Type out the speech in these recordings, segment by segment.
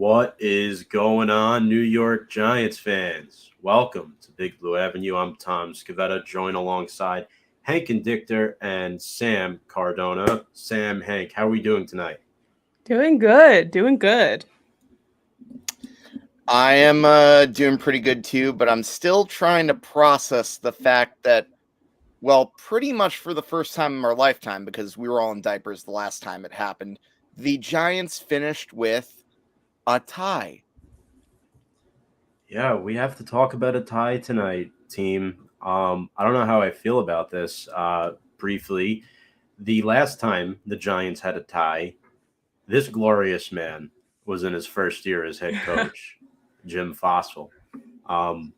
What is going on, New York Giants fans? Welcome to Big Blue Avenue. I'm Tom Scavetta, joined alongside Hank and Dichter and Sam Cardona. Sam, Hank, how are we doing tonight? Doing good. Doing good. I am doing pretty good too, but I'm still trying to process the fact that, well, pretty much for the first time in our lifetime, because we were all in diapers the last time it happened, the Giants finished with a tie. Yeah, we have to talk about a tie tonight, team. I don't know how I feel about this. Briefly, the last time the Giants had a tie, this glorious man was in his first year as head coach, Jim Fossil. Um,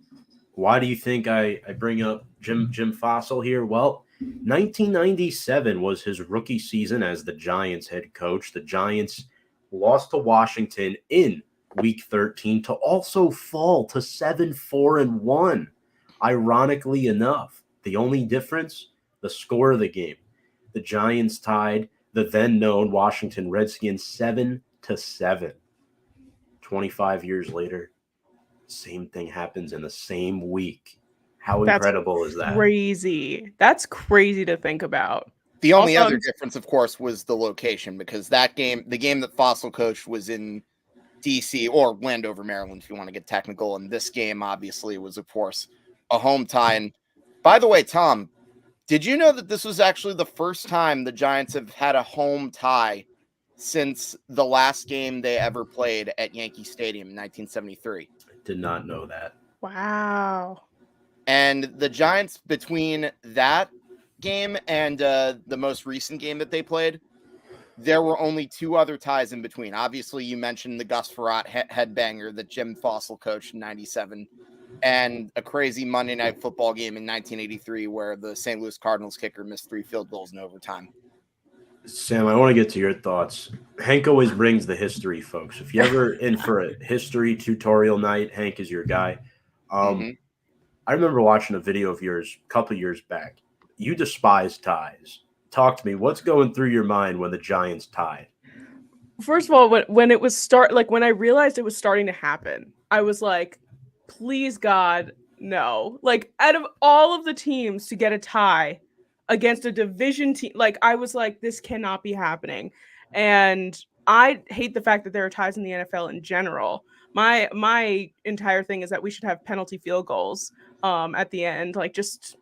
why do you think I bring up Jim Fossil here? Well, 1997 was his rookie season as the Giants head coach. The Giants lost to Washington in Week 13 to also fall to 7-4-1. Ironically enough, the only difference, the score of the game. The Giants tied the then known Washington Redskins 7-7. 25 years later, same thing happens in the same week. How incredible is that? Crazy. That's crazy to think about. The only other difference, of course, was the location, because that game, the game that Fossil coached, was in DC or Landover, Maryland, if you want to get technical. And this game, obviously, was, of course, a home tie. And by the way, Tom, did you know that this was actually the first time the Giants have had a home tie since the last game they ever played at Yankee Stadium in 1973? Did not know that. Wow. And the Giants, between that game and the most recent game that they played, there were only two other ties in between. Obviously, you mentioned the Gus Frerotte headbanger that Jim Fossil coached in 97, and a crazy Monday Night Football game in 1983 where the St. Louis Cardinals kicker missed 3 field goals in overtime. Sam, I want to get to your thoughts. Hank always brings the history, folks. If you're ever in for a history tutorial night, Hank is your guy. I remember watching a video of yours a couple years back. You despise ties. Talk to me. What's going through your mind when the Giants tied? First of all, when it was when I realized it was starting to happen, I was like, please God, no. Like, out of all of the teams to get a tie against a division team, like, I was like, this cannot be happening. And I hate the fact that there are ties in the NFL in general. My entire thing is that we should have penalty field goals at the end, like, just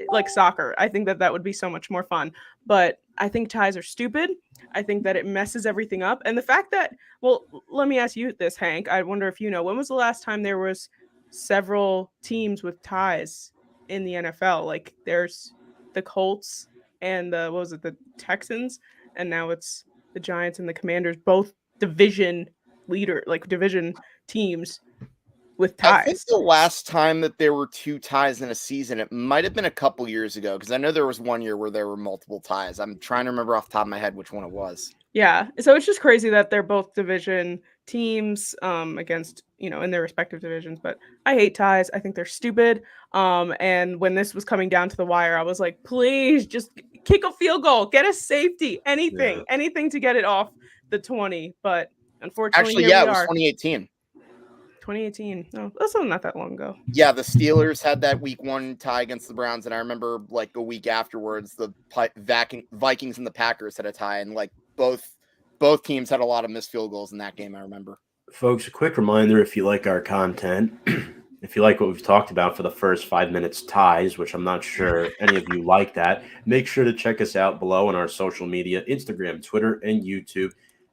like soccer. I think that would be so much more fun. But I think ties are stupid. I think that it messes everything up. And the fact that, well, let me ask you this, Hank. I wonder if you know, when was the last time there was several teams with ties in the NFL? Like, there's the Colts and the Texans, and now it's the Giants and the Commanders, both division teams with ties. I think the last time that there were two ties in a season, it might have been a couple years ago, because I know there was one year where there were multiple ties. I'm trying to remember off the top of my head which one it was. Yeah, so it's just crazy that they're both division teams against, in their respective divisions. But I hate ties. I think they're stupid. And when this was coming down to the wire, I was like, please just kick a field goal, get a safety, anything to get it off the 20. But unfortunately, actually, yeah, it was 2018. 2018. No, that's not that long ago. Yeah, the Steelers had that week 1 tie against the Browns, and I remember like a week afterwards, the Vikings and the Packers had a tie, and like both teams had a lot of missed field goals in that game. I remember. Folks, a quick reminder: if you like our content, if you like what we've talked about for the first 5 minutes, ties, which I'm not sure any of you like that, make sure to check us out below on our social media: Instagram, Twitter, and YouTube.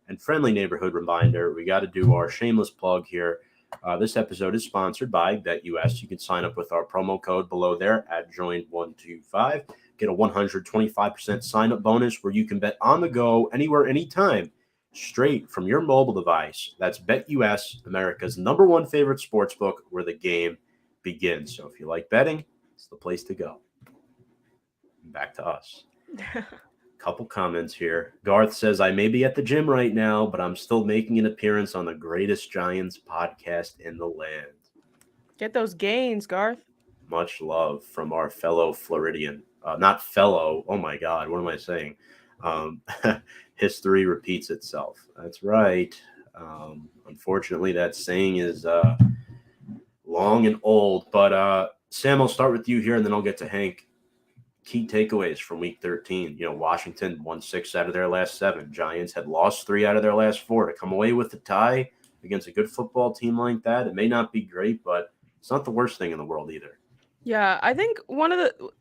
And friendly neighborhood reminder: we got to do our shameless plug here. This episode is sponsored by BetUS. You can sign up with our promo code below there at Join125. Get a 125% sign-up bonus where you can bet on the go, anywhere, anytime, straight from your mobile device. That's BetUS, America's #1 favorite sportsbook, where the game begins. So if you like betting, it's the place to go. Back to us. Couple comments here. Garth says, I may be at the gym right now, but I'm still making an appearance on the greatest Giants podcast in the land. Get those gains, Garth. Much love from our fellow Floridian. Not fellow. Oh, my God. What am I saying? History repeats itself. That's right. Unfortunately, that saying is long and old. But Sam, I'll start with you here, and then I'll get to Hank. Key takeaways from Week 13. Washington won 6 out of their last 7. Giants had lost 3 out of their last 4. To come away with the tie against a good football team like that, it may not be great, but it's not the worst thing in the world either. Yeah, I think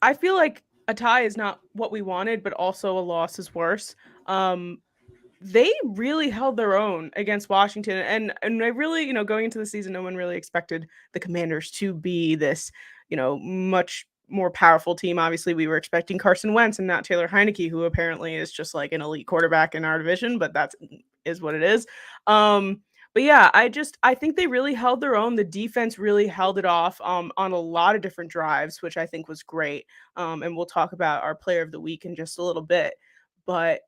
I feel like a tie is not what we wanted, but also a loss is worse. They really held their own against Washington, and I really, going into the season, no one really expected the Commanders to be this, much more powerful team. Obviously, we were expecting Carson Wentz and not Taylor Heineke, who apparently is just like an elite quarterback in our division, but that is what it is. But yeah, I think they really held their own. The defense really held it off on a lot of different drives, which I think was great. And we'll talk about our player of the week in just a little bit. But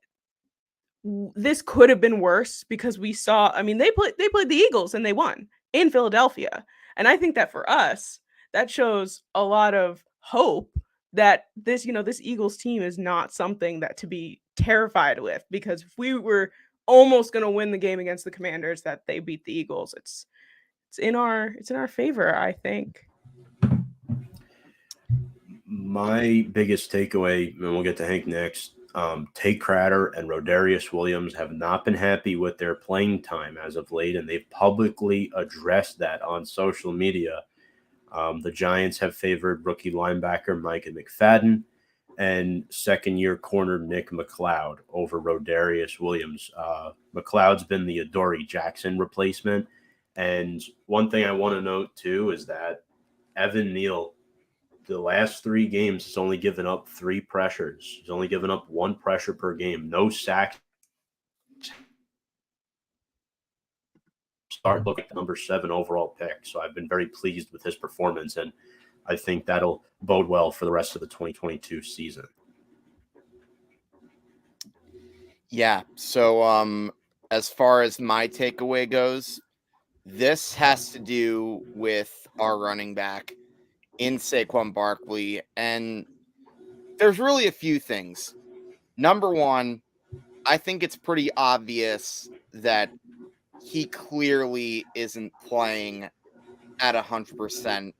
this could have been worse because we saw, I mean, they played the Eagles and they won in Philadelphia. And I think that for us, that shows a lot of hope that this Eagles team is not something that to be terrified with, because if we were almost going to win the game against the Commanders that they beat the Eagles, it's in our favor, I think. My biggest takeaway, and we'll get to Hank next, Tate Crowder and Rodarius Williams have not been happy with their playing time as of late, and they've publicly addressed that on social media. The Giants have favored rookie linebacker Micah McFadden and second-year corner Nick McLeod over Rodarius Williams. McLeod's been the Adoree Jackson replacement. And one thing I want to note, too, is that Evan Neal, the last 3 games, has only given up 3 pressures. He's only given up 1 pressure per game. No sacks. Start looking at the number 7 overall pick. So I've been very pleased with his performance, and I think that'll bode well for the rest of the 2022 season. Yeah. So as far as my takeaway goes, this has to do with our running back in Saquon Barkley. And there's really a few things. Number one, I think it's pretty obvious that he clearly isn't playing at 100%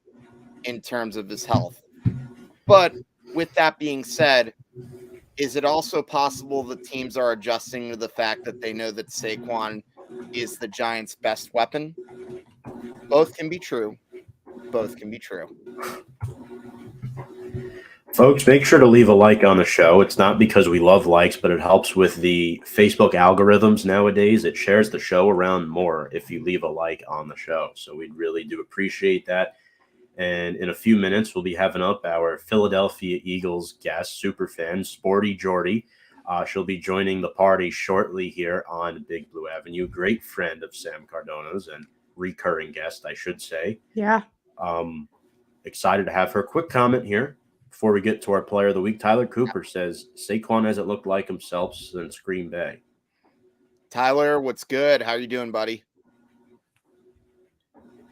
in terms of his health. But with that being said, is it also possible that teams are adjusting to the fact that they know that Saquon is the Giants' best weapon? Both can be true. Both can be true. Folks, make sure to leave a like on the show. It's not because we love likes, but it helps with the Facebook algorithms nowadays. It shares the show around more if you leave a like on the show. So we really do appreciate that. And in a few minutes, we'll be having up our Philadelphia Eagles guest, superfan, Sporty Jordy. She'll be joining the party shortly here on Big Blue Avenue. Great friend of Sam Cardona's and recurring guest, I should say. Yeah. Excited to have her. Quick comment here before we get to our player of the week. Tyler Cooper says Saquon hasn't looked like himself since Green Bay. Tyler, what's good? How are you doing, buddy?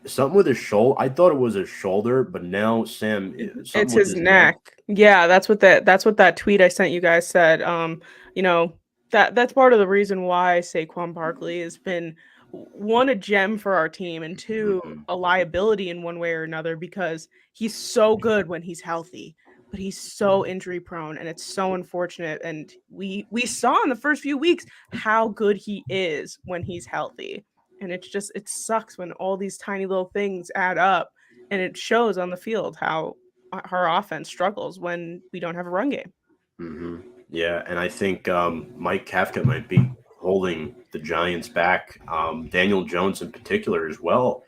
Something with his shoulder. I thought it was his shoulder, but now Sam, it's his neck. Yeah, that's what that tweet I sent you guys said. That's part of the reason why Saquon Barkley has been, one, a gem for our team, and 2, a liability in one way or another, because he's so good when he's healthy, but he's so injury prone, and it's so unfortunate. And we saw in the first few weeks how good he is when he's healthy. And it sucks when all these tiny little things add up, and it shows on the field how our offense struggles when we don't have a run game. Mm-hmm. Yeah, and I think Mike Kafka might be holding the Giants back. Daniel Jones in particular as well.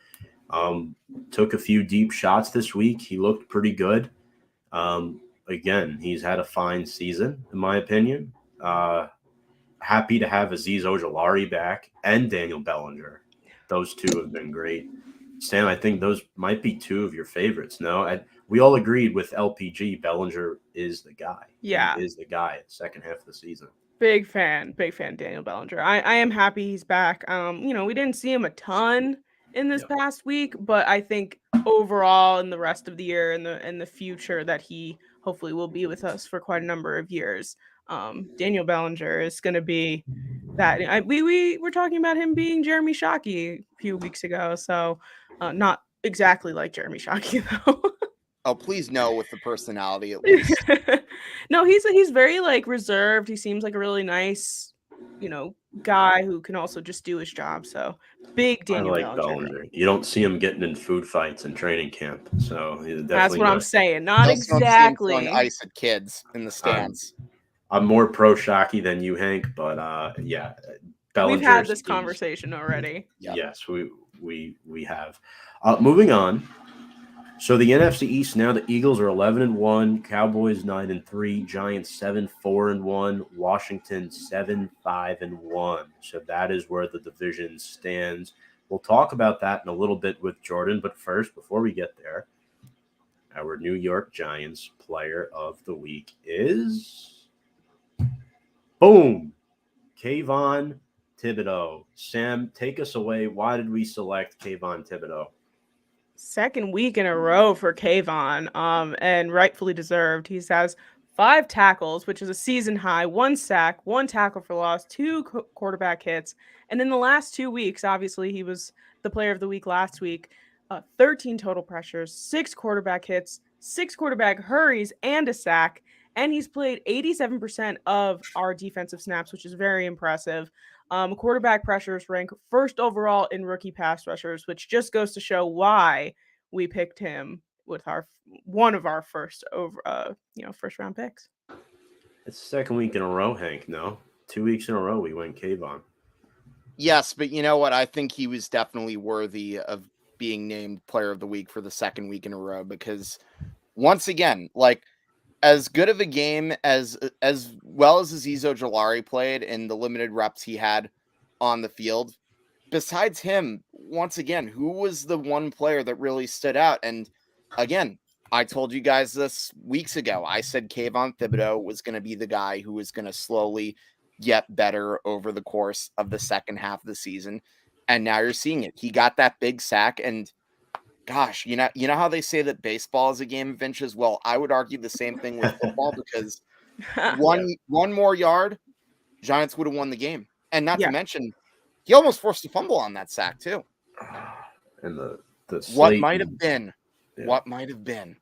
Took a few deep shots this week. He looked pretty good. Again, he's had a fine season, in my opinion. Happy to have Azeez Ojulari back and Daniel Bellinger. Those 2 have been great. Sam, I think those might be 2 of your favorites. No, we all agreed with LPG. Bellinger is the guy. Yeah, he is the guy at the second half of the season. Big fan, Daniel Bellinger. I am happy he's back. We didn't see him a ton in this past week, but I think overall in the rest of the year and the future that he hopefully will be with us for quite a number of years. Daniel Bellinger is going to be that. We were talking about him being Jeremy Shockey a few weeks ago, so not exactly like Jeremy Shockey though. Oh, please no, with the personality at least. No, he's very like reserved. He seems like a really nice, guy who can also just do his job. So big Daniel I like Bellinger. You don't see him getting in food fights in training camp, so he's That's definitely what I'm not. saying. Not Don't see him exactly. throwing ice at kids in the stands. I'm more pro Shockey than you, Hank, but yeah, Bellinger. We've had this conversation already. Yep. Yes, we have. Moving on. So the NFC East now, the Eagles are 11-1, Cowboys 9-3, Giants 7-4-1, Washington 7-5-1. So that is where the division stands. We'll talk about that in a little bit with Jordan, but first, before we get there, our New York Giants player of the week is boom, Kayvon Thibodeaux. Sam, take us away. Why did we select Kayvon Thibodeaux? Second week in a row for Kayvon, and rightfully deserved. He has 5 tackles, which is a season high, 1 sack, 1 tackle for loss, 2 quarterback hits. And in the last 2 weeks, obviously he was the player of the week last week, 13 total pressures, 6 quarterback hits, 6 quarterback hurries, and a sack. And he's played 87% of our defensive snaps, which is very impressive. Quarterback pressures rank first overall in rookie pass rushers, which just goes to show why we picked him with one of our first round picks. It's the second week in a row, Hank. No, 2 weeks in a row we went Kayvon. Yes, but you know what? I think he was definitely worthy of being named player of the week for the second week in a row because once again, like as good of a game as well as Azeez Ojulari played in the limited reps he had on the field, besides him, once again, who was the one player that really stood out? And again, I told you guys this weeks ago. I said Kayvon Thibodeaux was going to be the guy who was going to slowly get better over the course of the second half of the season. And now you're seeing it. He got that big sack and gosh, you know how they say that baseball is a game of inches? Well, I would argue the same thing with football because one more yard, Giants would have won the game. And not to mention, he almost forced a fumble on that sack too. And the what might have been. Yeah. What might have been.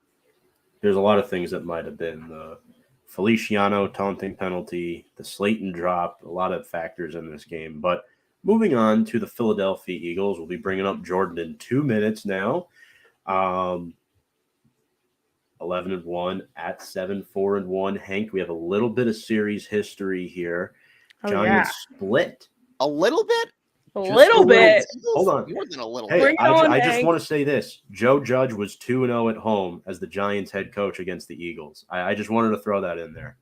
There's a lot of things that might have been. The Feliciano taunting penalty, the Slayton drop, a lot of factors in this game. But moving on to the Philadelphia Eagles, we'll be bringing up Jordan in 2 minutes now. 11-1 at 7-4-1. Hank, we have a little bit of series history here. Giants split. A little bit? A little bit. Hold on. More than a little bit. Hey, I just want to say this. Joe Judge was 2-0 at home as the Giants head coach against the Eagles. I just wanted to throw that in there.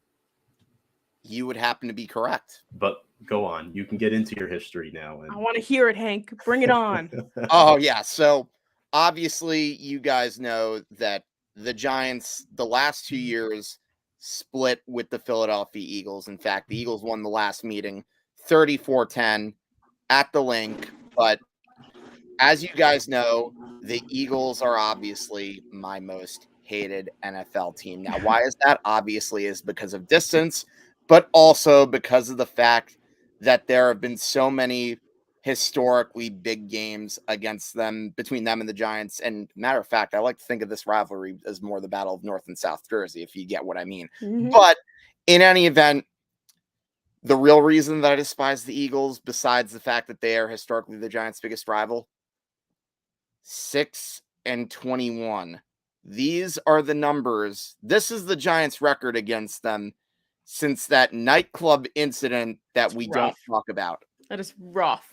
You would happen to be correct. But go on. You can get into your history now. I want to hear it, Hank. Bring it on. Oh, yeah. So, obviously, you guys know that the Giants, the last 2 years, split with the Philadelphia Eagles. In fact, the Eagles won the last meeting 34-10 at the Link. But as you guys know, the Eagles are obviously my most hated NFL team. Now, why is that? Obviously is because of distance, but also because of the fact that there have been so many historically big games against them, between them and the Giants. And matter of fact, I like to think of this rivalry as more the Battle of North and South Jersey, if you get what I mean. Mm-hmm. But in any event, the real reason that I despise the Eagles, besides the fact that they are historically the Giants' biggest rival, 6-21. These are the numbers. This is the Giants' record against them since that nightclub incident that we don't talk about. That is rough.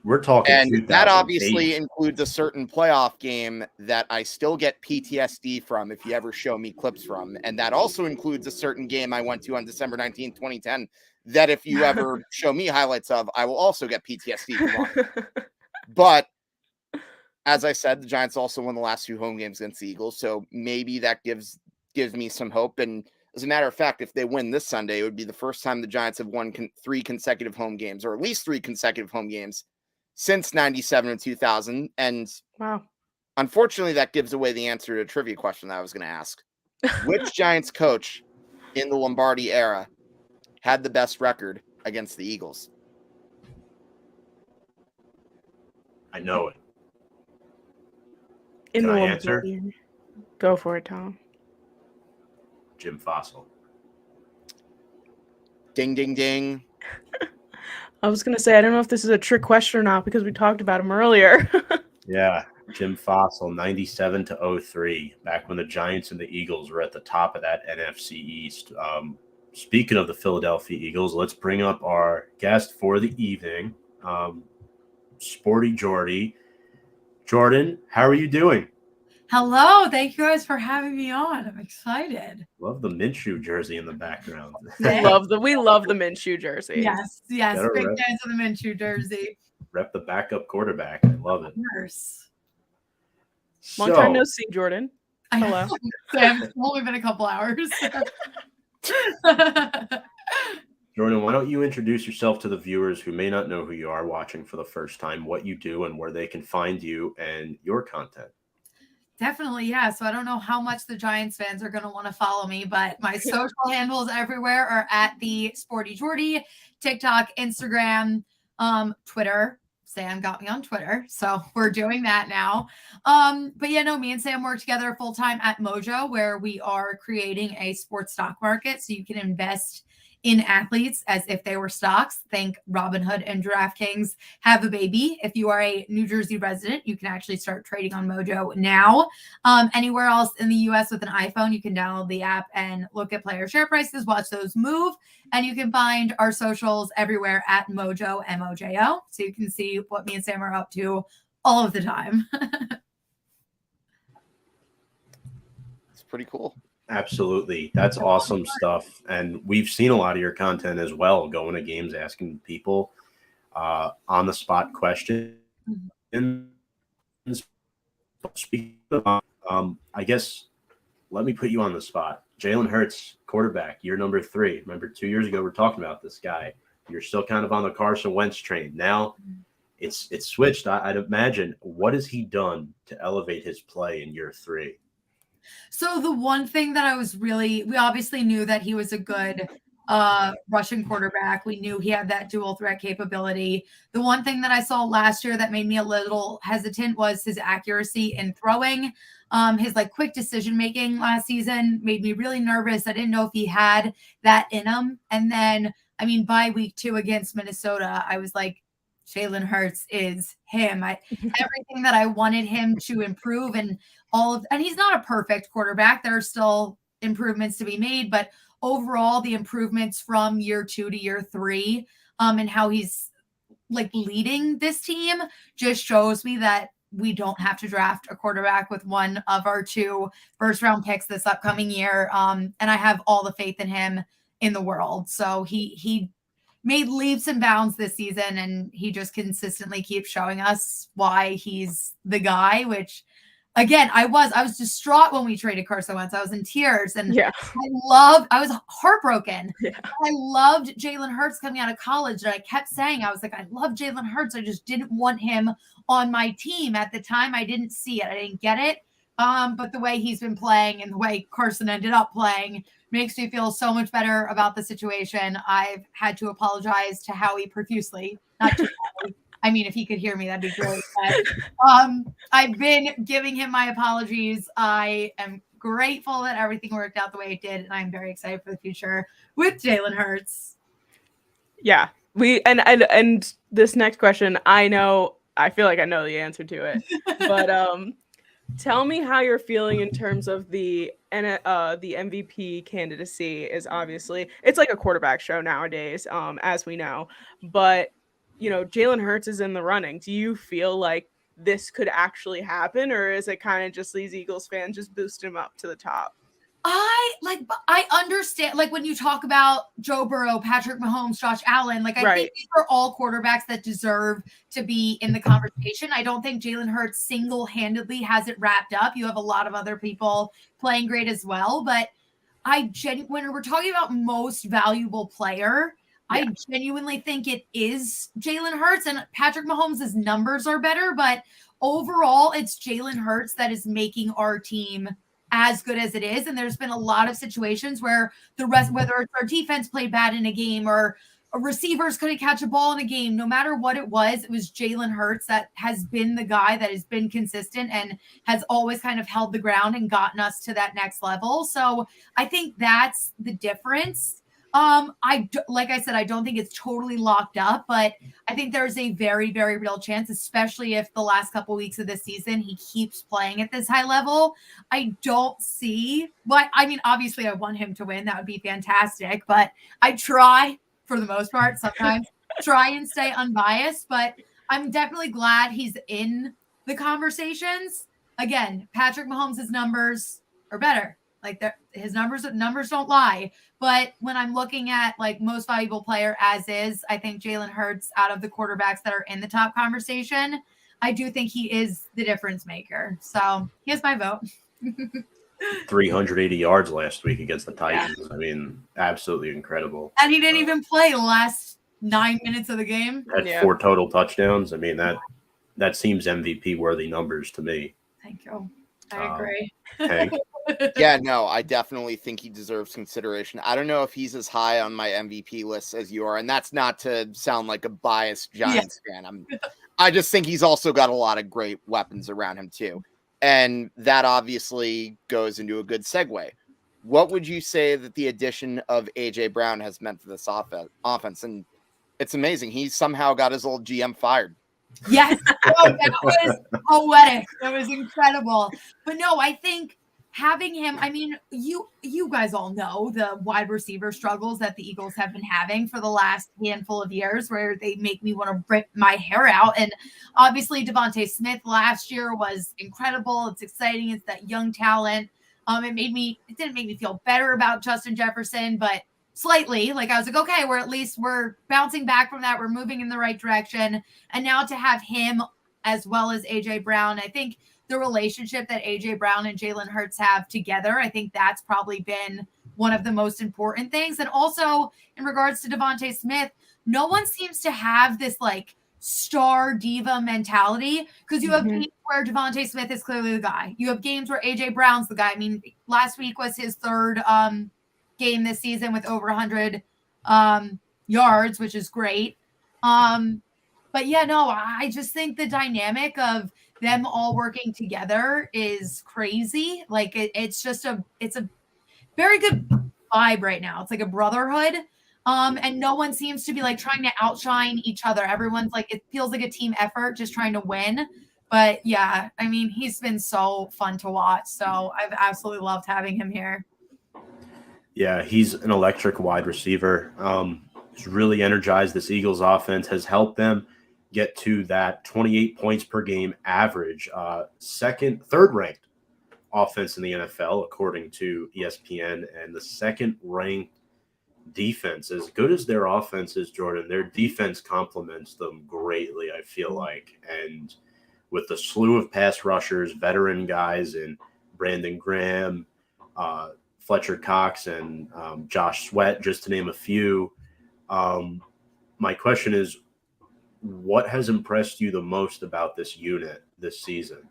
We're talking, and that obviously includes a certain playoff game that I still get PTSD from if you ever show me clips from. And that also includes a certain game I went to on December 19, 2010, that if you ever show me highlights of, I will also get PTSD from. But as I said, the Giants also won the last 2 home games against the Eagles. So maybe that gives me some hope. And as a matter of fact, if they win this Sunday, it would be the first time the Giants have won 3 consecutive home games, or at least 3 consecutive home games since 97 and 2000. And wow, unfortunately, that gives away the answer to a trivia question that I was going to ask. Which Giants coach in the Lombardi era had the best record against the Eagles? I know it. In Can the I answer? Lombardi. Go for it, Tom. Jim Fossil. Ding, ding, ding. I was gonna say I don't know if this is a trick question or not because we talked about him earlier. Yeah, Jim Fossil, 97 to 03, back when the Giants and the Eagles were at the top of that NFC East. Speaking of the Philadelphia Eagles, let's bring up our guest for the evening, Sporty Jordy. Jordan, how are you doing? Hello, thank you guys for having me on. I'm excited. Love the Minshew jersey in the background. we love the Minshew jersey. Yes, Gotta big rep. fans of the Minshew jersey. Rep the backup quarterback. I love it. Course. Long time no see, Jordan. I Hello. know. Sam, it's only been a couple hours. Jordan, why don't you introduce yourself to the viewers who may not know who you are watching for the first time, what you do, and where they can find you and your content? Definitely, yeah. So I don't know how much the Giants fans are going to want to follow me, but my social handles everywhere are at the Sporty Jordy, TikTok, Instagram, Twitter. Sam got me on Twitter, so we're doing that now. But yeah, no, me and Sam work together full time at Mojo, where we are creating a sports stock market, so you can invest in athletes as if they were stocks. Think Robinhood and DraftKings have a baby. If you are a New Jersey resident, you can actually start trading on Mojo now. Anywhere else in the US with an iPhone, you can download the app and look at player share prices, watch those move. And you can find our socials everywhere at Mojo, MOJO. So you can see what me and Sam are up to all of the time. It's pretty cool. Absolutely. That's awesome stuff. And we've seen a lot of your content as well, going to games, asking people on the spot questions. And speaking of, I guess, let me put you on the spot. Jalen Hurts, quarterback, year number 3. Remember 2 years ago, we're talking about this guy. You're still kind of on the Carson Wentz train. Now it's switched. I'd imagine. What has he done to elevate his play in year 3? So the one thing that we obviously knew that he was a good Russian quarterback. We knew he had that dual threat capability. The one thing that I saw last year that made me a little hesitant was his accuracy in throwing. His quick decision making last season made me really nervous. I didn't know if he had that in him. And then, by week 2 against Minnesota, I was like, Jalen Hurts is him. Everything that I wanted him to improve and he's not a perfect quarterback. There are still improvements to be made, but overall the improvements from year 2 to year 3 and how he's leading this team just shows me that we don't have to draft a quarterback with one of our 2 first round picks this upcoming year. And I have all the faith in him in the world. So he made leaps and bounds this season, and he just consistently keeps showing us why he's the guy, which again, I was distraught when we traded Carson Wentz. I was in tears, and Yeah. I was heartbroken. Yeah. I loved Jalen Hurts coming out of college, and I kept saying, I was like, I love Jalen Hurts. I just didn't want him on my team at the time. I didn't see it. I didn't get it. But the way he's been playing and the way Carson ended up playing makes me feel so much better about the situation. I've had to apologize to Howie profusely, not to Howie. If he could hear me, that'd be great. But, I've been giving him my apologies. I am grateful that everything worked out the way it did, and I'm very excited for the future with Jalen Hurts. Yeah. And this next question, I feel like I know the answer to it. But tell me how you're feeling in terms of the MVP candidacy. Is obviously it's like a quarterback show nowadays, as we know. But Jalen Hurts is in the running. Do you feel like this could actually happen, or is it kind of just these Eagles fans just boost him up to the top? I understand, when you talk about Joe Burrow, Patrick Mahomes, Josh Allen, I Right. think these are all quarterbacks that deserve to be in the conversation. I don't think Jalen Hurts single-handedly has it wrapped up. You have a lot of other people playing great as well, but when we're talking about most valuable player, Yeah. I genuinely think it is Jalen Hurts, and Patrick Mahomes' numbers are better, but overall it's Jalen Hurts that is making our team as good as it is. And there's been a lot of situations where whether it's our defense played bad in a game or receivers couldn't catch a ball in a game, no matter what it was Jalen Hurts that has been the guy that has been consistent and has always kind of held the ground and gotten us to that next level. So I think that's the difference. Like I said, I don't think it's totally locked up, but I think there's a very, very real chance, especially if the last couple weeks of the season he keeps playing at this high level. I don't see what I mean. Obviously, I want him to win. That would be fantastic, but I try for the most part, sometimes try and stay unbiased, but I'm definitely glad he's in the conversations. Again, Patrick Mahomes' numbers are better. Like his numbers don't lie. But when I'm looking at like most valuable player as is, I think Jalen Hurts out of the quarterbacks that are in the top conversation, I do think he is the difference maker. So he has my vote. 380 yards last week against the Titans. Yeah. I mean, absolutely incredible. And he didn't even play the last 9 minutes of the game. Had 4 total touchdowns. I mean, that seems MVP worthy numbers to me. Thank you. I agree. Hank? Yeah, no, I definitely think he deserves consideration. I don't know if he's as high on my MVP list as you are, and that's not to sound like a biased Giants fan. I just think he's also got a lot of great weapons around him too. And that obviously goes into a good segue. What would you say that the addition of A.J. Brown has meant for this offense? And it's amazing. He somehow got his old GM fired. Yes. Oh, that was poetic. That was incredible. But no, I think having him, I mean, you guys all know the wide receiver struggles that the Eagles have been having for the last handful of years where they make me want to rip my hair out. And obviously DeVonta Smith last year was incredible. It's exciting. It's that young talent. It didn't make me feel better about Justin Jefferson, but slightly. Like I was like, okay, we're bouncing back from that. We're moving in the right direction. And now to have him as well as AJ Brown, I think the relationship that AJ Brown and Jalen Hurts have together, I think that's probably been one of the most important things. And also in regards to DeVonta Smith, no one seems to have this like star diva mentality because you have games where DeVonta Smith is clearly the guy. You have games where AJ Brown's the guy. I mean, last week was his third game this season with over 100 yards, which is great. But yeah, no, I just think the dynamic of them all working together is crazy. Like it's a very good vibe right now. It's like a brotherhood. And no one seems to be like trying to outshine each other. Everyone's like, it feels like a team effort, just trying to win. But yeah, I mean, he's been so fun to watch. So I've absolutely loved having him here. Yeah, he's an electric wide receiver. He's really energized this Eagles offense, has helped them get to that 28 points per game average, third ranked offense in the NFL, according to ESPN, and the second ranked defense. As good as their offense is, Jordan, their defense complements them greatly, I feel like. And with the slew of pass rushers, veteran guys in Brandon Graham, Fletcher Cox, and Josh Sweat, just to name a few. My question is, what has impressed you the most about this unit this season?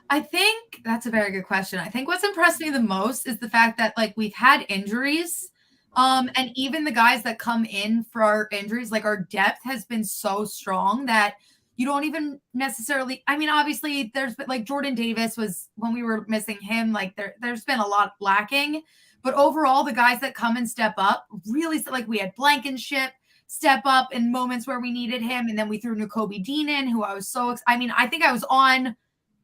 I think that's a very good question. I think what's impressed me the most is the fact that like we've had injuries. And even the guys that come in for our injuries, like our depth has been so strong that you don't even necessarily, I mean, obviously there's been like Jordan Davis was when we were missing him, like there's been a lot lacking, but overall the guys that come and step up really, like we had Blankenship step up in moments where we needed him. And then we threw Nakobe Dean in, who I was so I mean, I think I was on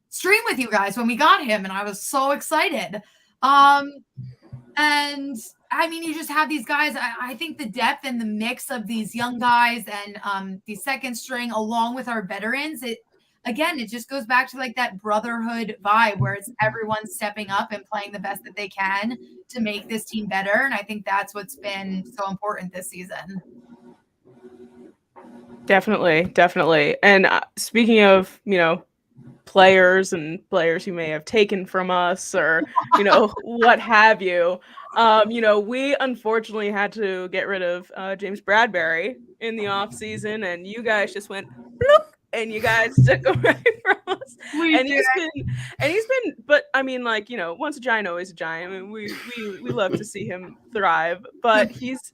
stream with you guys when we got him and I was so excited. And I mean, you just have these guys. I think the depth and the mix of these young guys and the second string along with our veterans, it just goes back to like that brotherhood vibe where it's everyone stepping up and playing the best that they can to make this team better. And I think that's what's been so important this season. Definitely. And speaking of, players and players you may have taken from us or, what have you, we unfortunately had to get rid of James Bradberry in the off season, and you guys just went bloop, and you guys took away from and he's been, but I mean, like, you know, once a giant, always a giant. I mean, we love to see him thrive, but he's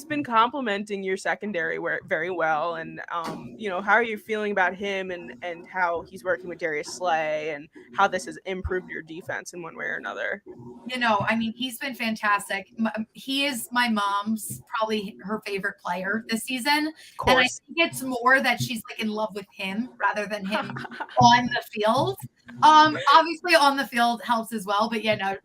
been complimenting your secondary very well. And you know, how are you feeling about him and how he's working with Darius Slay and how this has improved your defense in one way or another? You know, I mean, he's been fantastic. He is my mom's probably her favorite player this season. And I think it's more that she's like in love with him rather than him on the field. Obviously on the field helps as well, but yeah, no,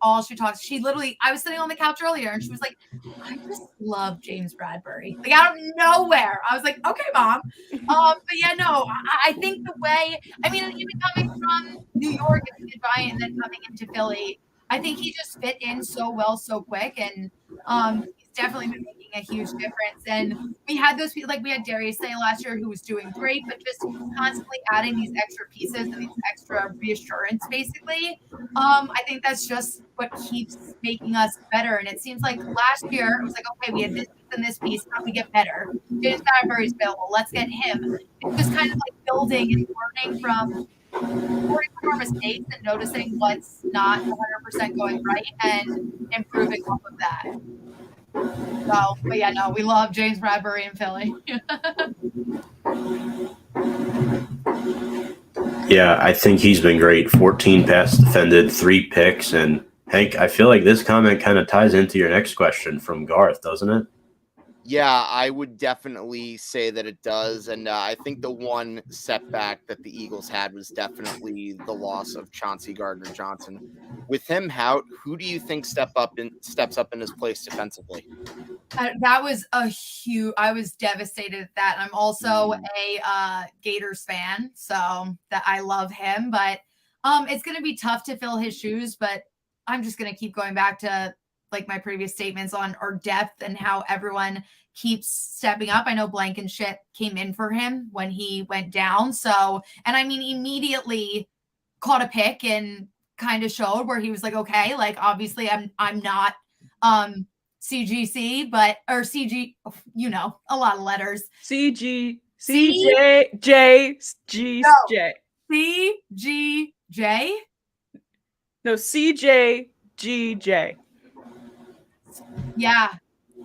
she literally, I was sitting on the couch earlier and she was like, I just love James Bradbury. Like out of nowhere. I was like, okay, Mom. But yeah, no, I think the way, I mean, even coming from New York as a Giant and then coming into Philly, I think he just fit in so well, so quick, and he's definitely been making a huge difference. And we had those people, like we had Darius Slay last year, who was doing great, but just constantly adding these extra pieces and these extra reassurance, basically. I think that's just what keeps making us better. And it seems like last year it was like, okay, we had this and this piece, how do we get better? James Bradbury's available, let's get him. It's just kind of like building and learning from our mistakes and noticing what's not 100% going right and improving off of that. So, but yeah, no, we love James Bradbury in Philly. Yeah, I think he's been great. 14 pass defended, 3 picks. And Hank, I feel like this comment kind of ties into your next question from Garth, doesn't it? Yeah, I would definitely say that it does. And I think the one setback that the Eagles had was definitely the loss of Chauncey Gardner-Johnson. With him out, who do you think steps up in his place defensively? That was a huge, I was devastated at that. I'm also a Gators fan, so that I love him, but it's going to be tough to fill his shoes, but I'm just going to keep going back to like my previous statements on our depth and how everyone keeps stepping up. I know Blankenship came in for him when he went down. So, and I mean, immediately caught a pick and kind of showed where he was like, okay, like obviously I'm not CGC, but, or CG, you know, a lot of letters. CG, CJ, J, G, J. CGJ? No, CJ, GJ. Yeah.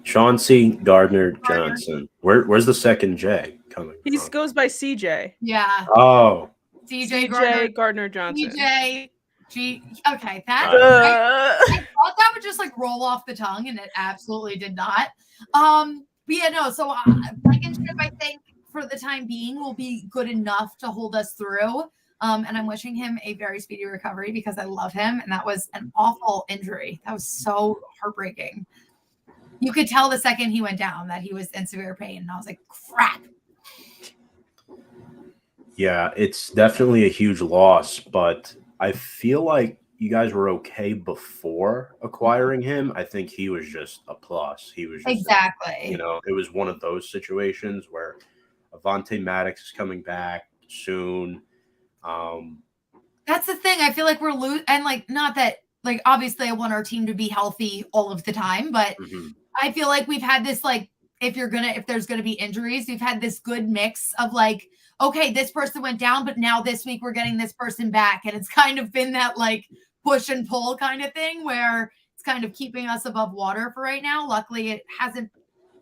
Chauncey Gardner-Johnson. Where's the second J coming He from? goes by CJ. Yeah. Oh. CJ Gardner-Johnson. CJ G. Okay, that I thought that would just like roll off the tongue, and it absolutely did not. But yeah, no. So Blankenship, I think for the time being, will be good enough to hold us through. And I'm wishing him a very speedy recovery because I love him, and that was an awful injury. That was so heartbreaking. You could tell the second he went down that he was in severe pain, and I was like, crap. Yeah, it's definitely a huge loss, but I feel like you guys were okay before acquiring him. I think he was just a plus. He was just exactly. You know, it was one of those situations where Avonte Maddox is coming back soon. That's the thing. I feel like we're losing, and like not that like obviously I want our team to be healthy all of the time, but I feel like we've had this like if there's gonna be injuries, we've had this good mix of like, okay, this person went down, but now this week we're getting this person back, and it's kind of been that like push and pull kind of thing where it's kind of keeping us above water for right now. Luckily, it hasn't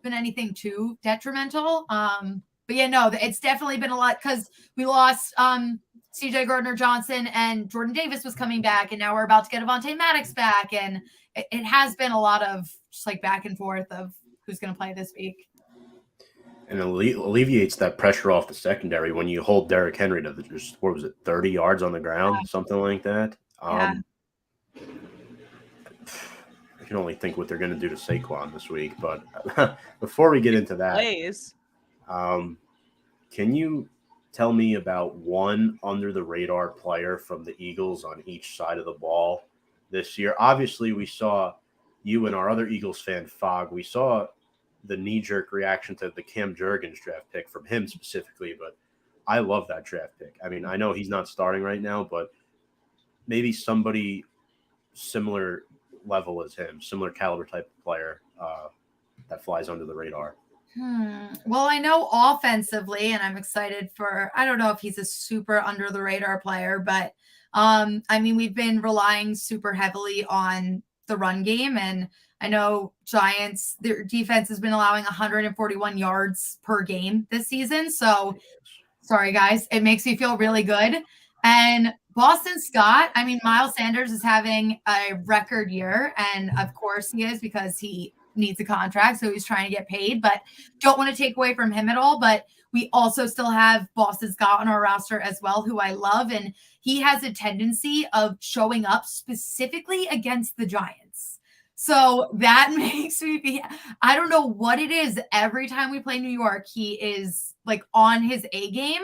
been anything too detrimental. But yeah, no, it's definitely been a lot because we lost CJ Gardner-Johnson and Jordan Davis was coming back, and now we're about to get Avonte Maddox back, and it has been a lot of just like back and forth of who's going to play this week. And alleviates that pressure off the secondary when you hold Derrick Henry to just, what was it, 30 yards on the ground, something like that. I can only think what they're going to do to Saquon this week. But before we get into that, can you tell me about one under-the-radar player from the Eagles on each side of the ball this year? Obviously, we saw you and our other Eagles fan, Fogg. We saw the knee-jerk reaction to the Cam Jurgens draft pick from him specifically, but I love that draft pick. I mean, I know he's not starting right now, but maybe somebody similar level as him, similar caliber type of player that flies under the radar. Well, I know offensively, and I'm excited for, I don't know if he's a super under the radar player, but I mean, we've been relying super heavily on the run game. And I know Giants, their defense has been allowing 141 yards per game this season. So sorry, guys. It makes me feel really good. And Boston Scott, I mean, Miles Sanders is having a record year. And of course he is because he needs a contract. So he's trying to get paid, but don't want to take away from him at all. But we also still have Boston Scott on our roster as well, who I love. And he has a tendency of showing up specifically against the Giants. So that makes me be, I don't know what it is. Every time we play New York, he is like on his A game.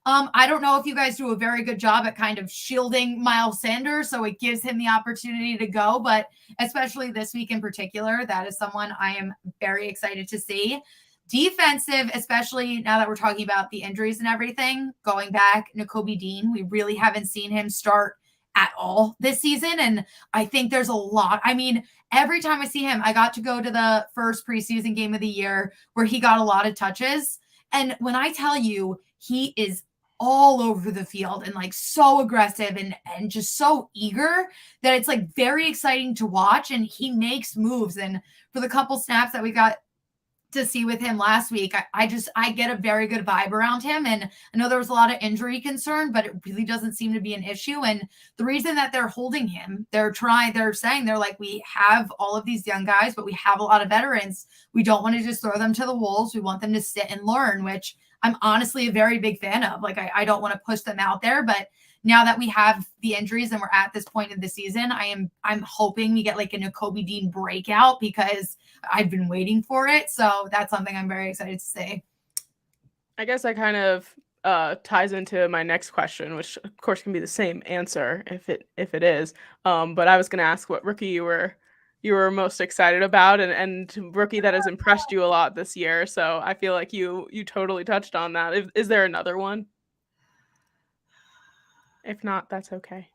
I don't know if you guys do a very good job at kind of shielding Miles Sanders, so it gives him the opportunity to go. But especially this week in particular, that is someone I am very excited to see. Defensive, especially now that we're talking about the injuries and everything, going back, Nakobe Dean, we really haven't seen him start at all this season. And I think there's a lot. I mean, every time I see him, I got to go to the first preseason game of the year where he got a lot of touches. And when I tell you, he is all over the field and like so aggressive and just so eager that it's like very exciting to watch. And he makes moves. And for the couple snaps that we got to see with him last week, I get a very good vibe around him. And I know there was a lot of injury concern, but it really doesn't seem to be an issue. And the reason that they're holding him, they're saying they're like, we have all of these young guys, but we have a lot of veterans. We don't want to just throw them to the wolves. We want them to sit and learn, which I'm honestly a very big fan of. Like, I don't want to push them out there, but now that we have the injuries and we're at this point of the season, I'm hoping we get like a Nakobe Dean breakout because I've been waiting for it. So that's something I'm very excited to see. I guess that kind of ties into my next question, which of course can be the same answer if it is. But I was going to ask what rookie you were most excited about and rookie that has impressed you a lot this year. So I feel like you totally touched on that. Is there another one? If not, that's okay.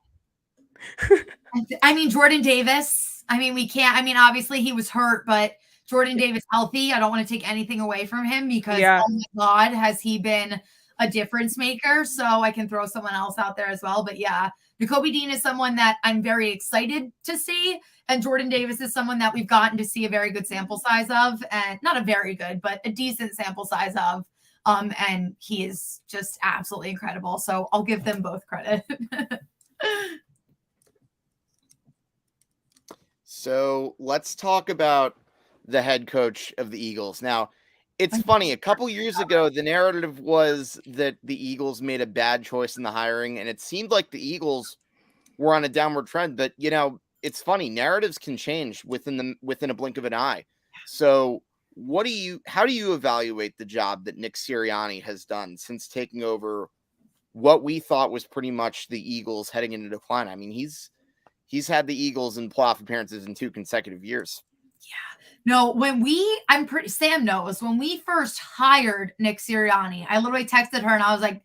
I mean, Jordan Davis. I mean, obviously he was hurt, but Jordan Davis healthy. I don't want to take anything away from him because, oh my God, has he been a difference maker? So I can throw someone else out there as well. But yeah, Nakobe Dean is someone that I'm very excited to see. And Jordan Davis is someone that we've gotten to see a very good sample size of, and not a very good, but a decent sample size of. And he is just absolutely incredible. So I'll give them both credit. So let's talk about the head coach of the Eagles. Now, it's funny. A couple years ago, the narrative was that the Eagles made a bad choice in the hiring, and it seemed like the Eagles were on a downward trend. But, you know, it's funny. Narratives can change within a blink of an eye. So how do you evaluate the job that Nick Sirianni has done since taking over what we thought was pretty much the Eagles heading into decline? I mean, he's had the Eagles in playoff appearances in 2 consecutive years. Yeah. No, Sam knows when we first hired Nick Sirianni, I literally texted her and I was like,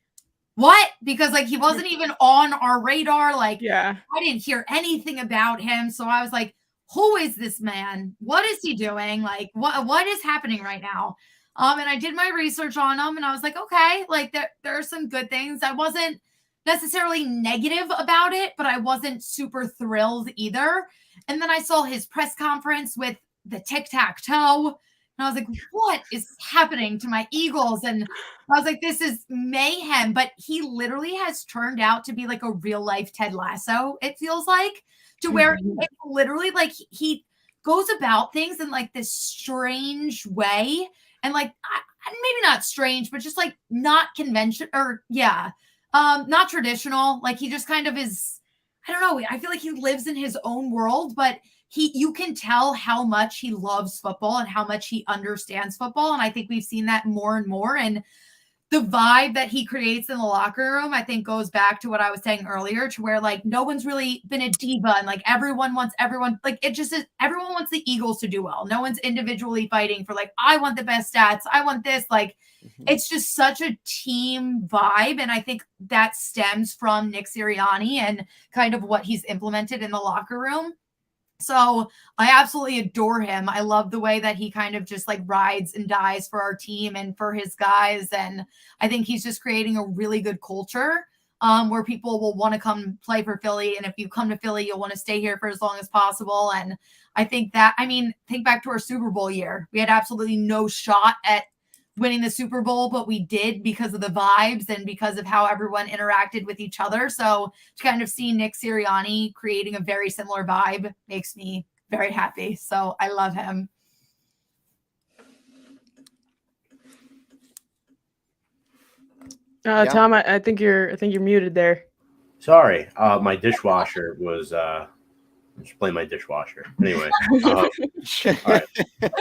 what? Because like, he wasn't even on our radar. Like, I didn't hear anything about him. So I was like, who is this man? What is he doing? Like, what is happening right now? And I did my research on him and I was like, okay, like there are some good things. I wasn't necessarily negative about it, but I wasn't super thrilled either. And then I saw his press conference with the tic-tac-toe. And I was like, what is happening to my Eagles? And I was like, this is mayhem. But he literally has turned out to be like a real life Ted Lasso, it feels like, to where it literally like he goes about things in like this strange way. And like, maybe not strange, but just like not conventional or not traditional. Like he just kind of is, I don't know. I feel like he lives in his own world, but you can tell how much he loves football and how much he understands football. And I think we've seen that more and more. And the vibe that he creates in the locker room, I think goes back to what I was saying earlier, to where like no one's really been a diva and like everyone wants everyone, like it just is, everyone wants the Eagles to do well. No one's individually fighting for like, I want the best stats. I want this. Like, it's just such a team vibe. And I think that stems from Nick Sirianni and kind of what he's implemented in the locker room. So I absolutely adore him. I love the way that he kind of just like rides and dies for our team and for his guys. And I think he's just creating a really good culture where people will want to come play for Philly. And if you come to Philly, you'll want to stay here for as long as possible. And I think that, I mean, think back to our Super Bowl year. We had absolutely no shot at winning the Super Bowl, but we did because of the vibes and because of how everyone interacted with each other. So to kind of see Nick Sirianni creating a very similar vibe makes me very happy. So I love him. Tom, I think you're muted there. Sorry, my dishwasher was just playing my dishwasher. Anyway, all right,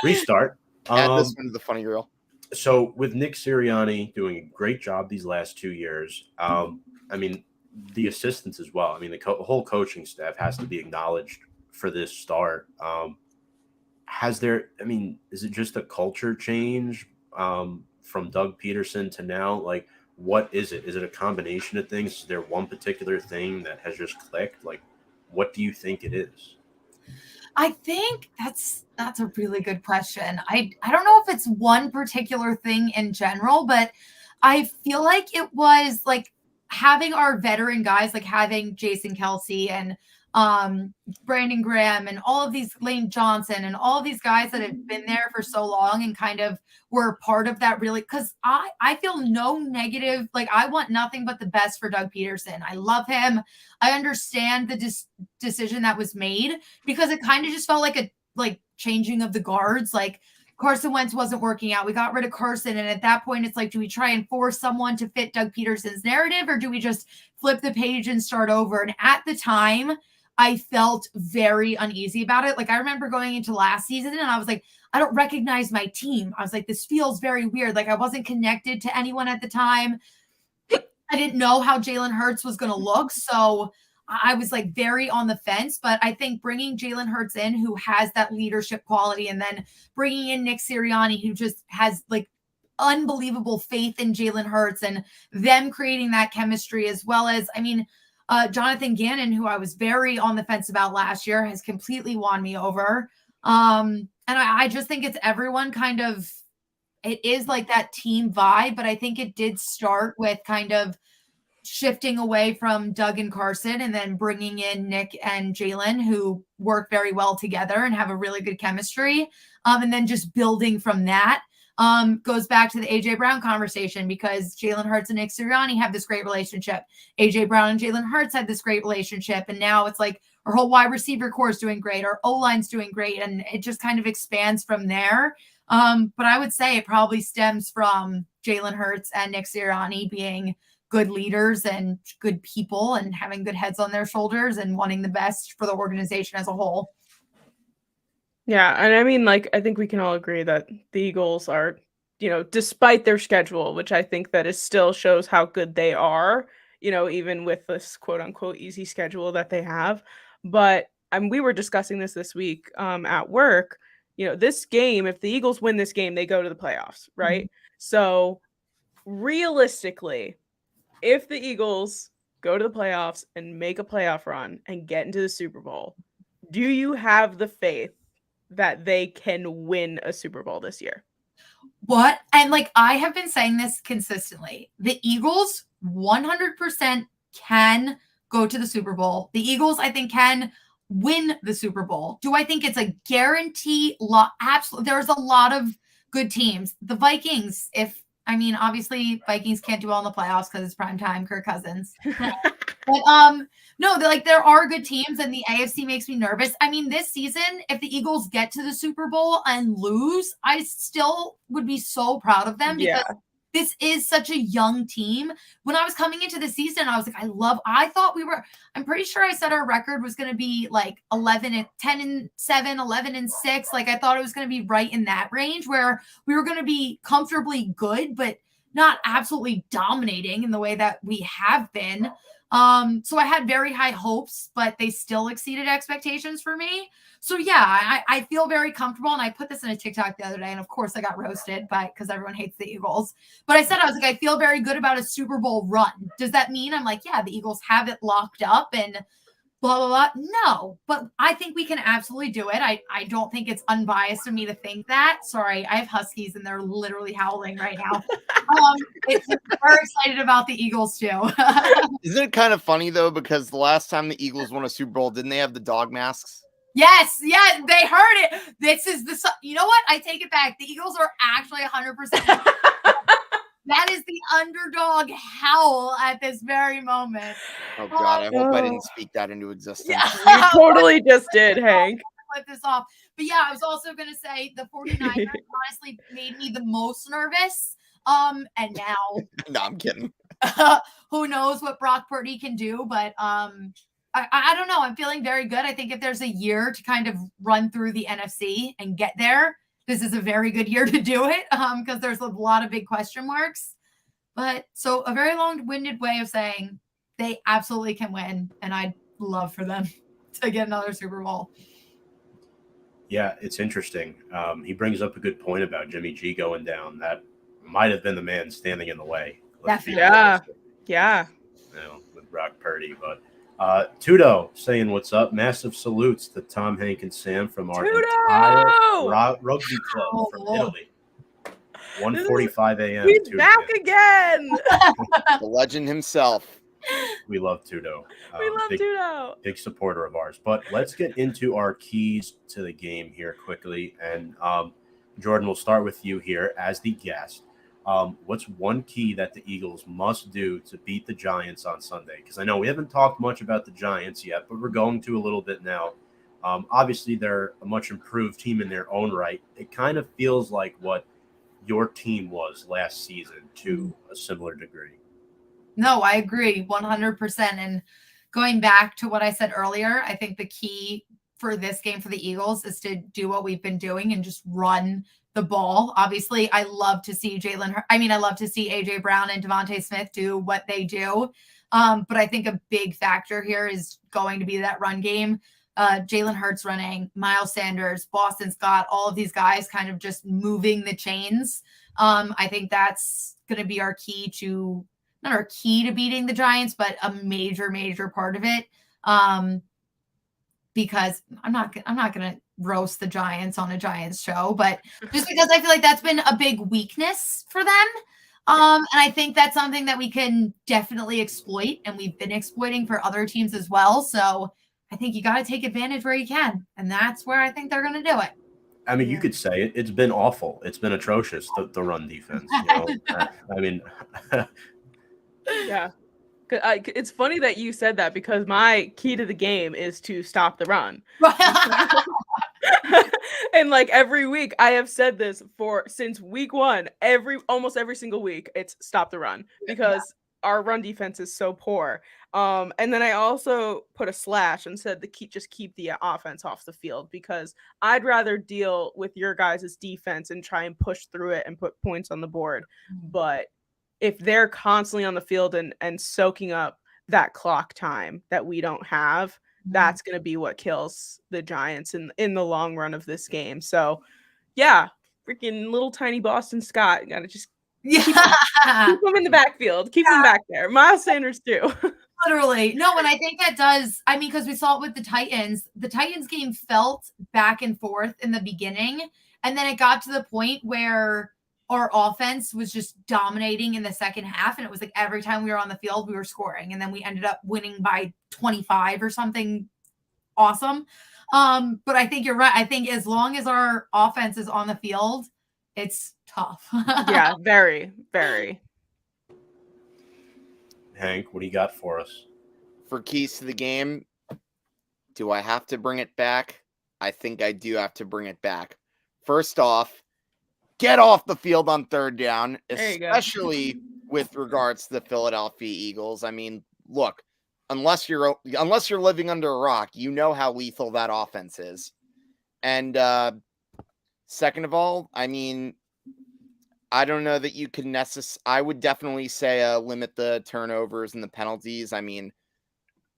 restart. Add this one to the funny reel. So with Nick Sirianni doing a great job these last 2 years, I mean, the assistants as well. I mean, the whole coaching staff has to be acknowledged for this start. Is it just a culture change from Doug Peterson to now? Like, what is it? Is it a combination of things? Is there one particular thing that has just clicked? Like, what do you think it is? I think that's a really good question. I don't know if it's one particular thing in general, but I feel like it was like having our veteran guys, like having Jason Kelsey and Brandon Graham and all of these, Lane Johnson and all of these guys that have been there for so long and kind of were part of that, really, because I feel no negative. Like, I want nothing but the best for Doug Peterson. I love him. I understand the decision that was made because it kind of just felt like a changing of the guards. Like, Carson Wentz wasn't working out. We got rid of Carson. And at that point, it's like, do we try and force someone to fit Doug Peterson's narrative, or do we just flip the page and start over? And at the time, I felt very uneasy about it. Like, I remember going into last season and I was like, I don't recognize my team. I was like, this feels very weird. Like, I wasn't connected to anyone at the time. I didn't know how Jalen Hurts was going to look. So I was like very on the fence, but I think bringing Jalen Hurts in, who has that leadership quality, and then bringing in Nick Sirianni, who just has like unbelievable faith in Jalen Hurts, and them creating that chemistry, as well as, Jonathan Gannon, who I was very on the fence about last year, has completely won me over. And I just think it's everyone kind of, it is like that team vibe, but I think it did start with kind of shifting away from Doug and Carson and then bringing in Nick and Jalen, who work very well together and have a really good chemistry. And then just building from that. Goes back to the AJ Brown conversation, because Jalen Hurts and Nick Sirianni have this great relationship. AJ Brown and Jalen Hurts had this great relationship. And now it's like our whole wide receiver core is doing great. Our O-line's doing great. And it just kind of expands from there. But I would say it probably stems from Jalen Hurts and Nick Sirianni being good leaders and good people and having good heads on their shoulders and wanting the best for the organization as a whole. Yeah, and I mean, like, I think we can all agree that the Eagles are, despite their schedule, which I think that is still shows how good they are, even with this quote unquote easy schedule that they have. But we were discussing this week at work. This game, if the Eagles win this game, they go to the playoffs, right? Mm-hmm. So realistically, if the Eagles go to the playoffs and make a playoff run and get into the Super Bowl, do you have the faith that they can win a Super Bowl this year? What? And like, I have been saying this consistently. The Eagles 100% can go to the Super Bowl. The Eagles, I think, can win the Super Bowl. Do I think it's a guarantee? Absolutely. There's a lot of good teams. The Vikings, obviously Vikings can't do well in the playoffs because it's primetime, Kirk Cousins. But no, there are good teams, and the AFC makes me nervous. This season, if the Eagles get to the Super Bowl and lose, I still would be so proud of them, because this is such a young team. When I was coming into the season, I was like, I'm pretty sure I said our record was going to be like 10-7, 11-6. Like, I thought it was going to be right in that range where we were going to be comfortably good, but not absolutely dominating in the way that we have been. So I had very high hopes, but they still exceeded expectations for me. So yeah, I feel very comfortable. And I put this in a TikTok the other day, and of course I got roasted because everyone hates the Eagles. But I was like, I feel very good about a Super Bowl run. Does that mean I'm like, yeah, the Eagles have it locked up and blah, blah, blah. No, but I think we can absolutely do it. I don't think it's unbiased of me to think that. Sorry, I have Huskies and they're literally howling right now. We're excited about the Eagles too. Isn't it kind of funny though? Because the last time the Eagles won a Super Bowl, didn't they have the dog masks? Yes, yeah, they heard it. This is you know what? I take it back. The Eagles are actually 100%. That is the underdog howl at this very moment. Oh God, I hope I didn't speak that into existence. You totally just did, Hank. Flip this off. But yeah, I was also going to say the 49ers honestly made me the most nervous. And now No, I'm kidding. who knows what Brock Purdy can do, but I don't know. I'm feeling very good. I think if there's a year to kind of run through the NFC and get there, this is a very good year to do it because there's a lot of big question marks. But so a very long-winded way of saying they absolutely can win, and I'd love for them to get another Super Bowl. Yeah, it's interesting. He brings up a good point about Jimmy G going down. That might have been the man standing in the way. Definitely. Yeah. You know, with Brock Purdy. But Tudo saying what's up. Massive salutes to Tom, Hank, and Sam from our entire rugby club from Italy. 1:45 a.m. He's back again. The legend himself. We love Tudo. We love Tudo. Big supporter of ours. But let's get into our keys to the game here quickly. And Jordan, we'll start with you here as the guest. What's one key that the Eagles must do to beat the Giants on Sunday? Because I know we haven't talked much about the Giants yet, but we're going to a little bit now. Obviously, they're a much improved team in their own right. It kind of feels like what your team was last season to a similar degree. No, I agree 100%. And going back to what I said earlier, I think the key for this game for the Eagles is to do what we've been doing and just run the ball. Obviously, I love to see I love to see AJ Brown and Devontae Smith do what they do. But I think a big factor here is going to be that run game. Jalen Hurts running, Miles Sanders, Boston Scott, all of these guys kind of just moving the chains. I think that's going to be our key to, not our key to beating the Giants, but a major, major part of it. Because I'm not going to roast the Giants on a Giants show, but just because I feel like that's been a big weakness for them. And I think that's something that we can definitely exploit, and we've been exploiting for other teams as well. So I think you got to take advantage where you can, and that's where I think they're going to do it. I mean, you could say it. It's been awful. It's been atrocious, the run defense. You know? I mean, yeah. It's funny that you said that because my key to the game is to stop the run. And like every week I have said this since week one, almost every single week, it's stop the run because our run defense is so poor. And then I also put a slash and said just keep the offense off the field because I'd rather deal with your guys' defense and try and push through it and put points on the board. But if they're constantly on the field and soaking up that clock time that we don't have, that's going to be what kills the Giants in the long run of this game. So, yeah, freaking little tiny Boston Scott. Got to just keep him in the backfield. Keep him back there. Miles Sanders, too. Literally. No, and I think that does, I mean, because we saw it with the Titans. The Titans game felt back and forth in the beginning, and then it got to the point where our offense was just dominating in the second half. And it was like every time we were on the field, we were scoring. And then we ended up winning by 25 or something awesome. But I think you're right. I think as long as our offense is on the field, it's tough. Yeah, very, very. Hank, what do you got for us? For keys to the game, do I have to bring it back? I think I do have to bring it back. First off, get off the field on third down, especially with regards to the Philadelphia Eagles. I mean, look, unless you're living under a rock, you know how lethal that offense is. And second of all, I mean, I don't know that you can I would definitely say limit the turnovers and the penalties. I mean,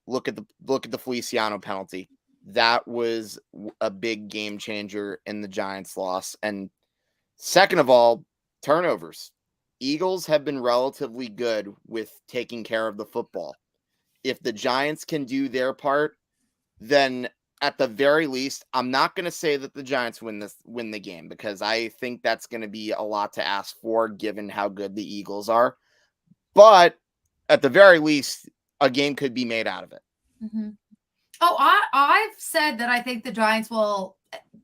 look at the Feliciano penalty. That was a big game changer in the Giants' loss. And second of all, turnovers. Eagles have been relatively good with taking care of the football. If the Giants can do their part, then at the very least, I'm not going to say that the Giants win the game, because I think that's going to be a lot to ask for given how good the Eagles are. But at the very least, a game could be made out of it. Mm-hmm. Oh, I've said that I think the Giants will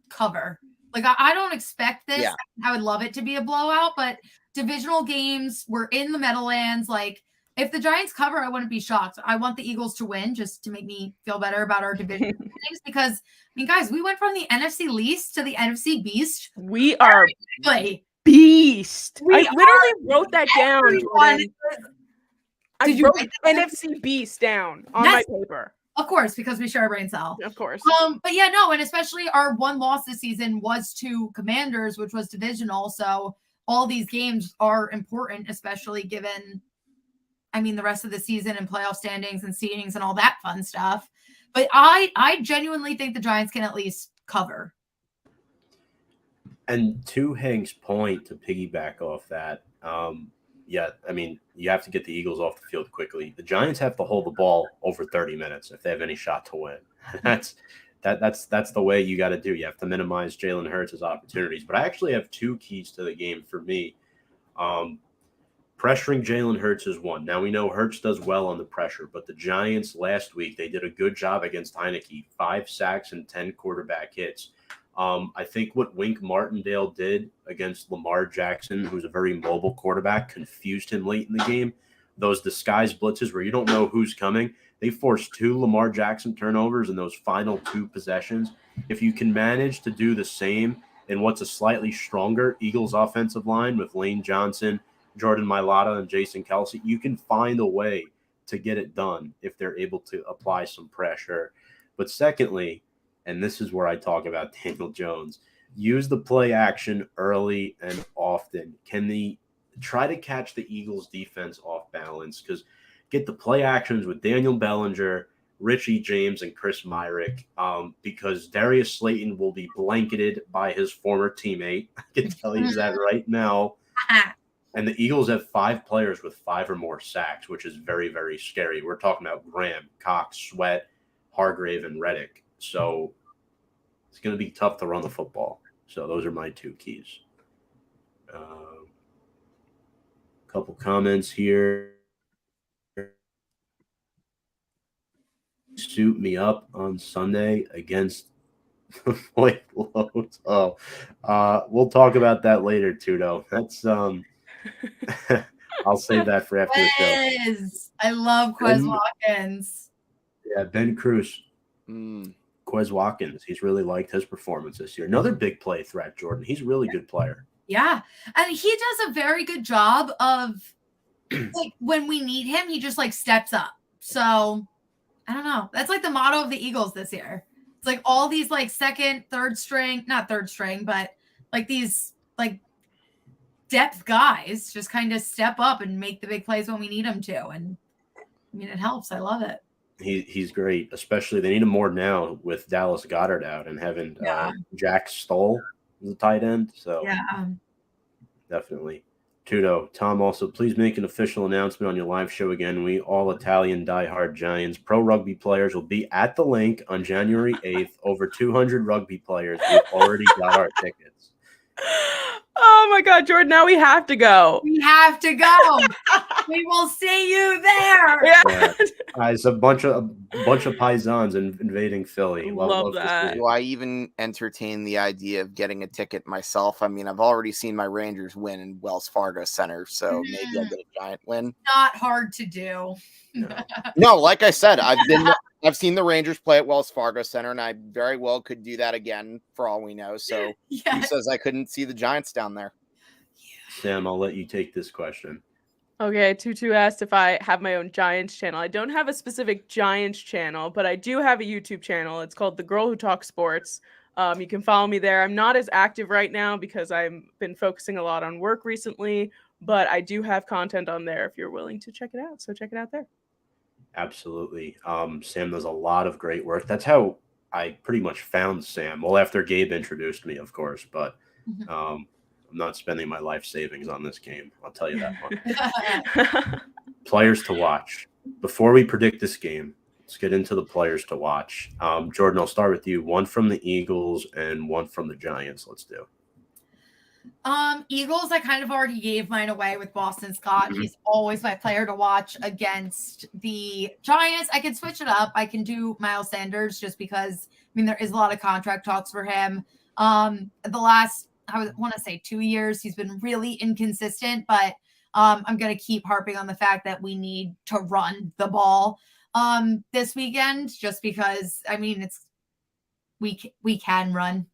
cover. Like, I don't expect this. Yeah. I would love it to be a blowout, but divisional games, we're in the Meadowlands. Like, if the Giants cover, I wouldn't be shocked. I want the Eagles to win just to make me feel better about our division things, because, I mean, guys, we went from the NFC least to the NFC beast. We are Like, beast. We I literally wrote that down. everyone Jordan. is- I Did you wrote write that down? NFC beast down on Yes. my paper. Of course, because we share a brain cell. Of course. But yeah, no, and especially our one loss this season was to Commanders, which was divisional. So all these games are important, especially given, I mean, the rest of the season and playoff standings and seedings and all that fun stuff. But I genuinely think the Giants can at least cover. And to Hank's point, to piggyback off that, yeah, I mean, you have to get the Eagles off the field quickly. The Giants have to hold the ball over 30 minutes if they have any shot to win. That's the way you got to do. You have to minimize Jalen Hurts' opportunities. But I actually have two keys to the game for me. Pressuring Jalen Hurts is one. Now, we know Hurts does well on the pressure, but the Giants last week, they did a good job against Heineke. 5 sacks and 10 quarterback hits. I think what Wink Martindale did against Lamar Jackson, who's a very mobile quarterback, confused him late in the game. Those disguise blitzes where you don't know who's coming, they forced 2 Lamar Jackson turnovers in those final 2 possessions. If you can manage to do the same in what's a slightly stronger Eagles offensive line with Lane Johnson, Jordan Mailata, and Jason Kelce, you can find a way to get it done if they're able to apply some pressure. But secondly, and this is where I talk about Daniel Jones, use the play action early and often. Can they try to catch the Eagles defense off balance? Because get the play actions with Daniel Bellinger, Richie James, and Chris Myrick, because Darius Slayton will be blanketed by his former teammate. I can tell you that right now. And the Eagles have 5 players with 5 or more sacks, which is very, very scary. We're talking about Graham, Cox, Sweat, Hargrave, and Reddick. So it's going to be tough to run the football. So those are my 2 keys. Couple comments here. Suit me up on Sunday against the White Loads. Oh, we'll talk about that later, Tudo. That's I'll save that for after the show. Quez. I love Quez Watkins. Yeah, Ben Cruz. Quez Watkins. He's really liked his performance this year. Another big play threat, Jordan. He's a really good player. Yeah. And he does a very good job of, like, when we need him, he just, like, steps up. So, I don't know. That's, like, the motto of the Eagles this year. It's, like, all these, like, second, third string, not third string, but, like, these, like, depth guys just kind of step up and make the big plays when we need them to. And, I mean, it helps. I love it. He's great, especially they need him more now with Dallas Goedert out and having Jack Stoll as a tight end. So definitely. Tudo, Tom, also please make an official announcement on your live show again. We all Italian diehard Giants pro rugby players will be at the link on January 8th. Over 200 rugby players. We've already got our tickets. Oh my God, Jordan! Now we have to go. We have to go. We will see you there. Yeah. It's a bunch of paisans invading Philly. Love that. Do I even entertain the idea of getting a ticket myself? I mean, I've already seen my Rangers win in Wells Fargo Center, so maybe I'll get a Giant win. Not hard to do. No, like I said, I've seen the Rangers play at Wells Fargo Center, and I very well could do that again for all we know. So He says I couldn't see the Giants down there. Sam, I'll let you take this question. Okay, Tutu asked if I have my own Giants channel. I don't have a specific Giants channel, but I do have a YouTube channel. It's called The Girl Who Talks Sports. You can follow me there. I'm not as active right now because I've been focusing a lot on work recently, but I do have content on there if you're willing to check it out. So check it out there. Absolutely. Sam does a lot of great work. That's how I pretty much found Sam. Well, after Gabe introduced me, of course, but I'm not spending my life savings on this game. I'll tell you that much. Players to watch. Before we predict this game, Let's get into the players to watch. Jordan, I'll start with you. One from the Eagles and one from the Giants. Let's do. Eagles, I kind of already gave mine away with Boston Scott. Mhm. He's always my player to watch against the Giants. I can switch it up. I can do Miles Sanders just because, I mean, there is a lot of contract talks for him. The last, I want to say 2 years, he's been really inconsistent, but I'm going to keep harping on the fact that we need to run the ball this weekend just because, I mean, we can run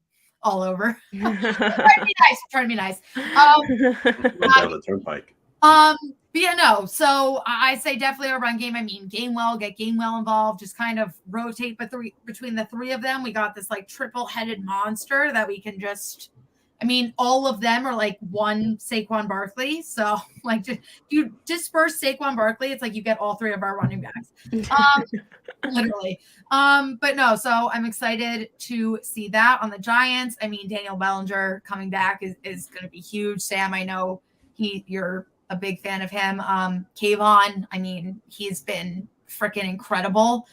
all over. Trying to be nice. Run down the turnpike. But yeah, no. So I say definitely a run game. I mean, get Gainwell involved. Just kind of rotate between the three of them. We got this like triple-headed monster that we can just. I mean, all of them are like one Saquon Barkley. So like, just you disperse Saquon Barkley, it's like you get all three of our running backs. Literally. But no, so I'm excited to see that on the Giants. I mean, Daniel Bellinger coming back is going to be huge. Sam, I know you're a big fan of him. Kayvon, I mean, he's been freaking incredible.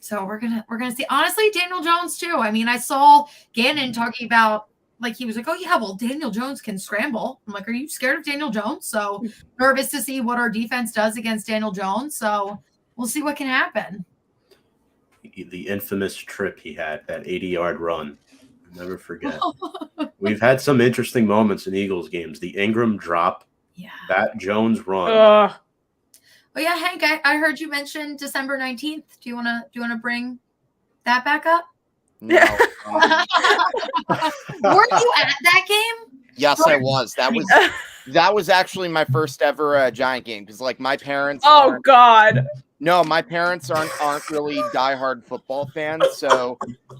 So we're gonna see. Honestly, Daniel Jones too. I mean, I saw Gannon talking about like he was like, oh yeah, well Daniel Jones can scramble. I'm like, are you scared of Daniel Jones? So nervous to see what our defense does against Daniel Jones. So we'll see what can happen. The infamous trip he had, that 80-yard run. I'll never forget. We've had some interesting moments in Eagles games. The Ingram drop, Yeah. that Jones run. Oh yeah, Hank, I heard you mention December 19th. Do you wanna bring that back up? No. Were you at that game? Yes, I was. That was actually my first ever Giant game because like my parents. Oh God. No, my parents aren't really diehard football fans, so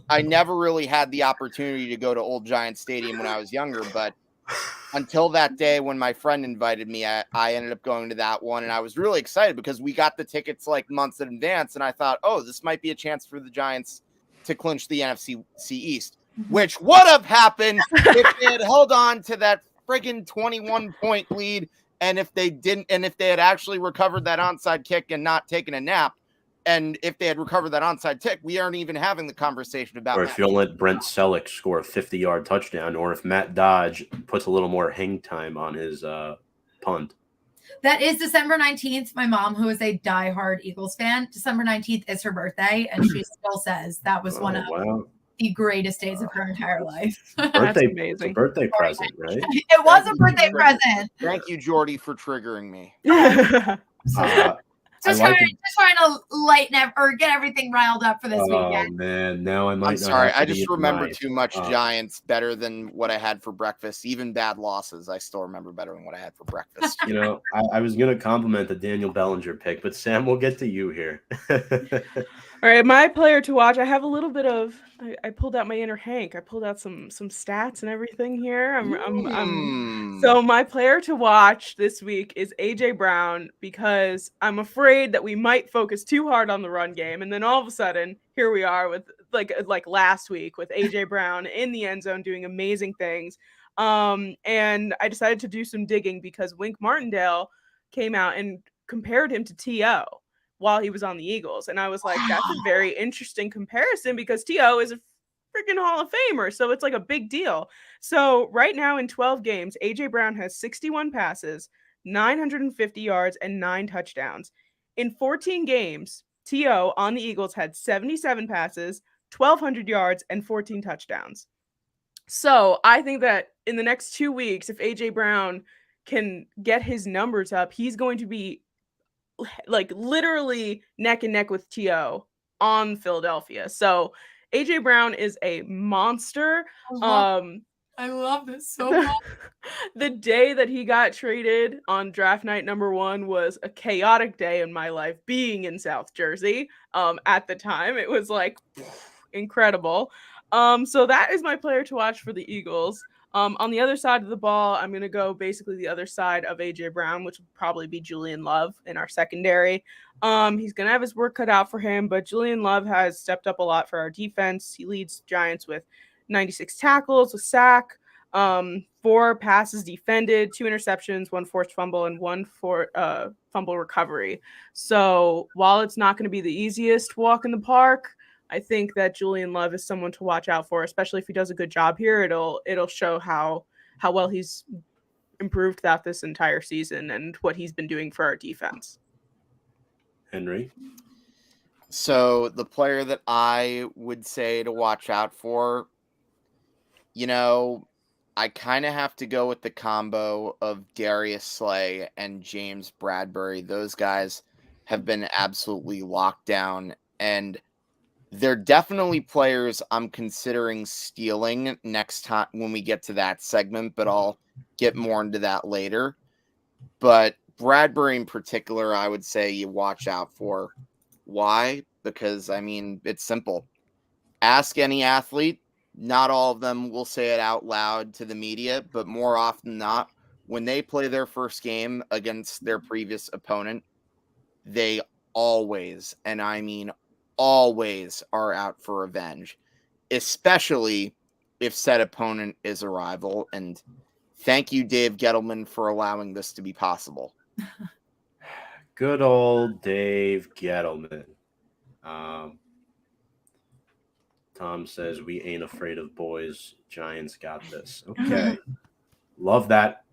I never really had the opportunity to go to Old Giant Stadium when I was younger. But until that day when my friend invited me, I ended up going to that one, and I was really excited because we got the tickets like months in advance, and I thought, oh, this might be a chance for the Giants to clinch the NFC East, which would have happened if they had held on to that friggin' 21-point lead. And if they didn't, and if they had actually recovered that onside kick and not taken a nap, and if they had recovered that onside kick, we aren't even having the conversation about. Or if you'll let Brent Selleck score a 50-yard touchdown, or if Matt Dodge puts a little more hang time on his punt. That is December 19th. My mom, who is a diehard Eagles fan, December 19th is her birthday, and she still says that was one of the greatest days of her entire life. Birthday, amazing. Birthday present, right? It was a birthday present. Thank you, Jordy, for triggering me. Just trying to lighten or get everything riled up for this weekend. Oh man, now I might. I'm sorry, I just remember too much Giants better than what I had for breakfast. Even bad losses, I still remember better than what I had for breakfast. You know, I was gonna compliment the Daniel Bellinger pick, but Sam, we'll get to you here. All right, my player to watch. I have a little bit of. I pulled out my inner Hank. I pulled out some stats and everything here. So my player to watch this week is AJ Brown because I'm afraid that we might focus too hard on the run game, and then all of a sudden here we are with like last week with AJ Brown in the end zone doing amazing things. And I decided to do some digging because Wink Martindale came out and compared him to T.O. while he was on the Eagles. And I was like, that's a very interesting comparison because T.O. is a freaking Hall of Famer. So it's like a big deal. So right now in 12 games, AJ Brown has 61 passes, 950 yards, and 9 touchdowns. In 14 games, T.O. on the Eagles had 77 passes, 1,200 yards, and 14 touchdowns. So I think that in the next 2 weeks, if AJ Brown can get his numbers up, he's going to be like literally neck and neck with T.O. on Philadelphia. So AJ Brown is a monster. I love this so much. The day that he got traded on draft night number 1 was a chaotic day in my life being in South Jersey. At the time, it was like incredible. So that is my player to watch for the Eagles. On the other side of the ball, I'm going to go basically the other side of AJ Brown, which would probably be Julian Love in our secondary. He's going to have his work cut out for him, but Julian Love has stepped up a lot for our defense. He leads Giants with 96 tackles, a sack. 4 passes defended, 2 interceptions, 1 forced fumble, and 1 fumble recovery. So while it's not going to be the easiest walk in the park, I think that Julian Love is someone to watch out for, especially if he does a good job here. It'll show how well he's improved throughout this entire season and what he's been doing for our defense. Henry? So the player that I would say to watch out for, I kind of have to go with the combo of Darius Slay and James Bradbury. Those guys have been absolutely locked down, and they're definitely players I'm considering stealing next time when we get to that segment, but I'll get more into that later. But Bradbury in particular, I would say you watch out for. Why? Because, it's simple. Ask any athlete. Not all of them will say it out loud to the media, but more often than not, when they play their first game against their previous opponent, they always, and I mean always, are out for revenge, especially if said opponent is a rival. And thank you, Dave Gettleman, for allowing this to be possible. Good old Dave Gettleman. Tom says, we ain't afraid of boys. Giants got this. Okay. Love that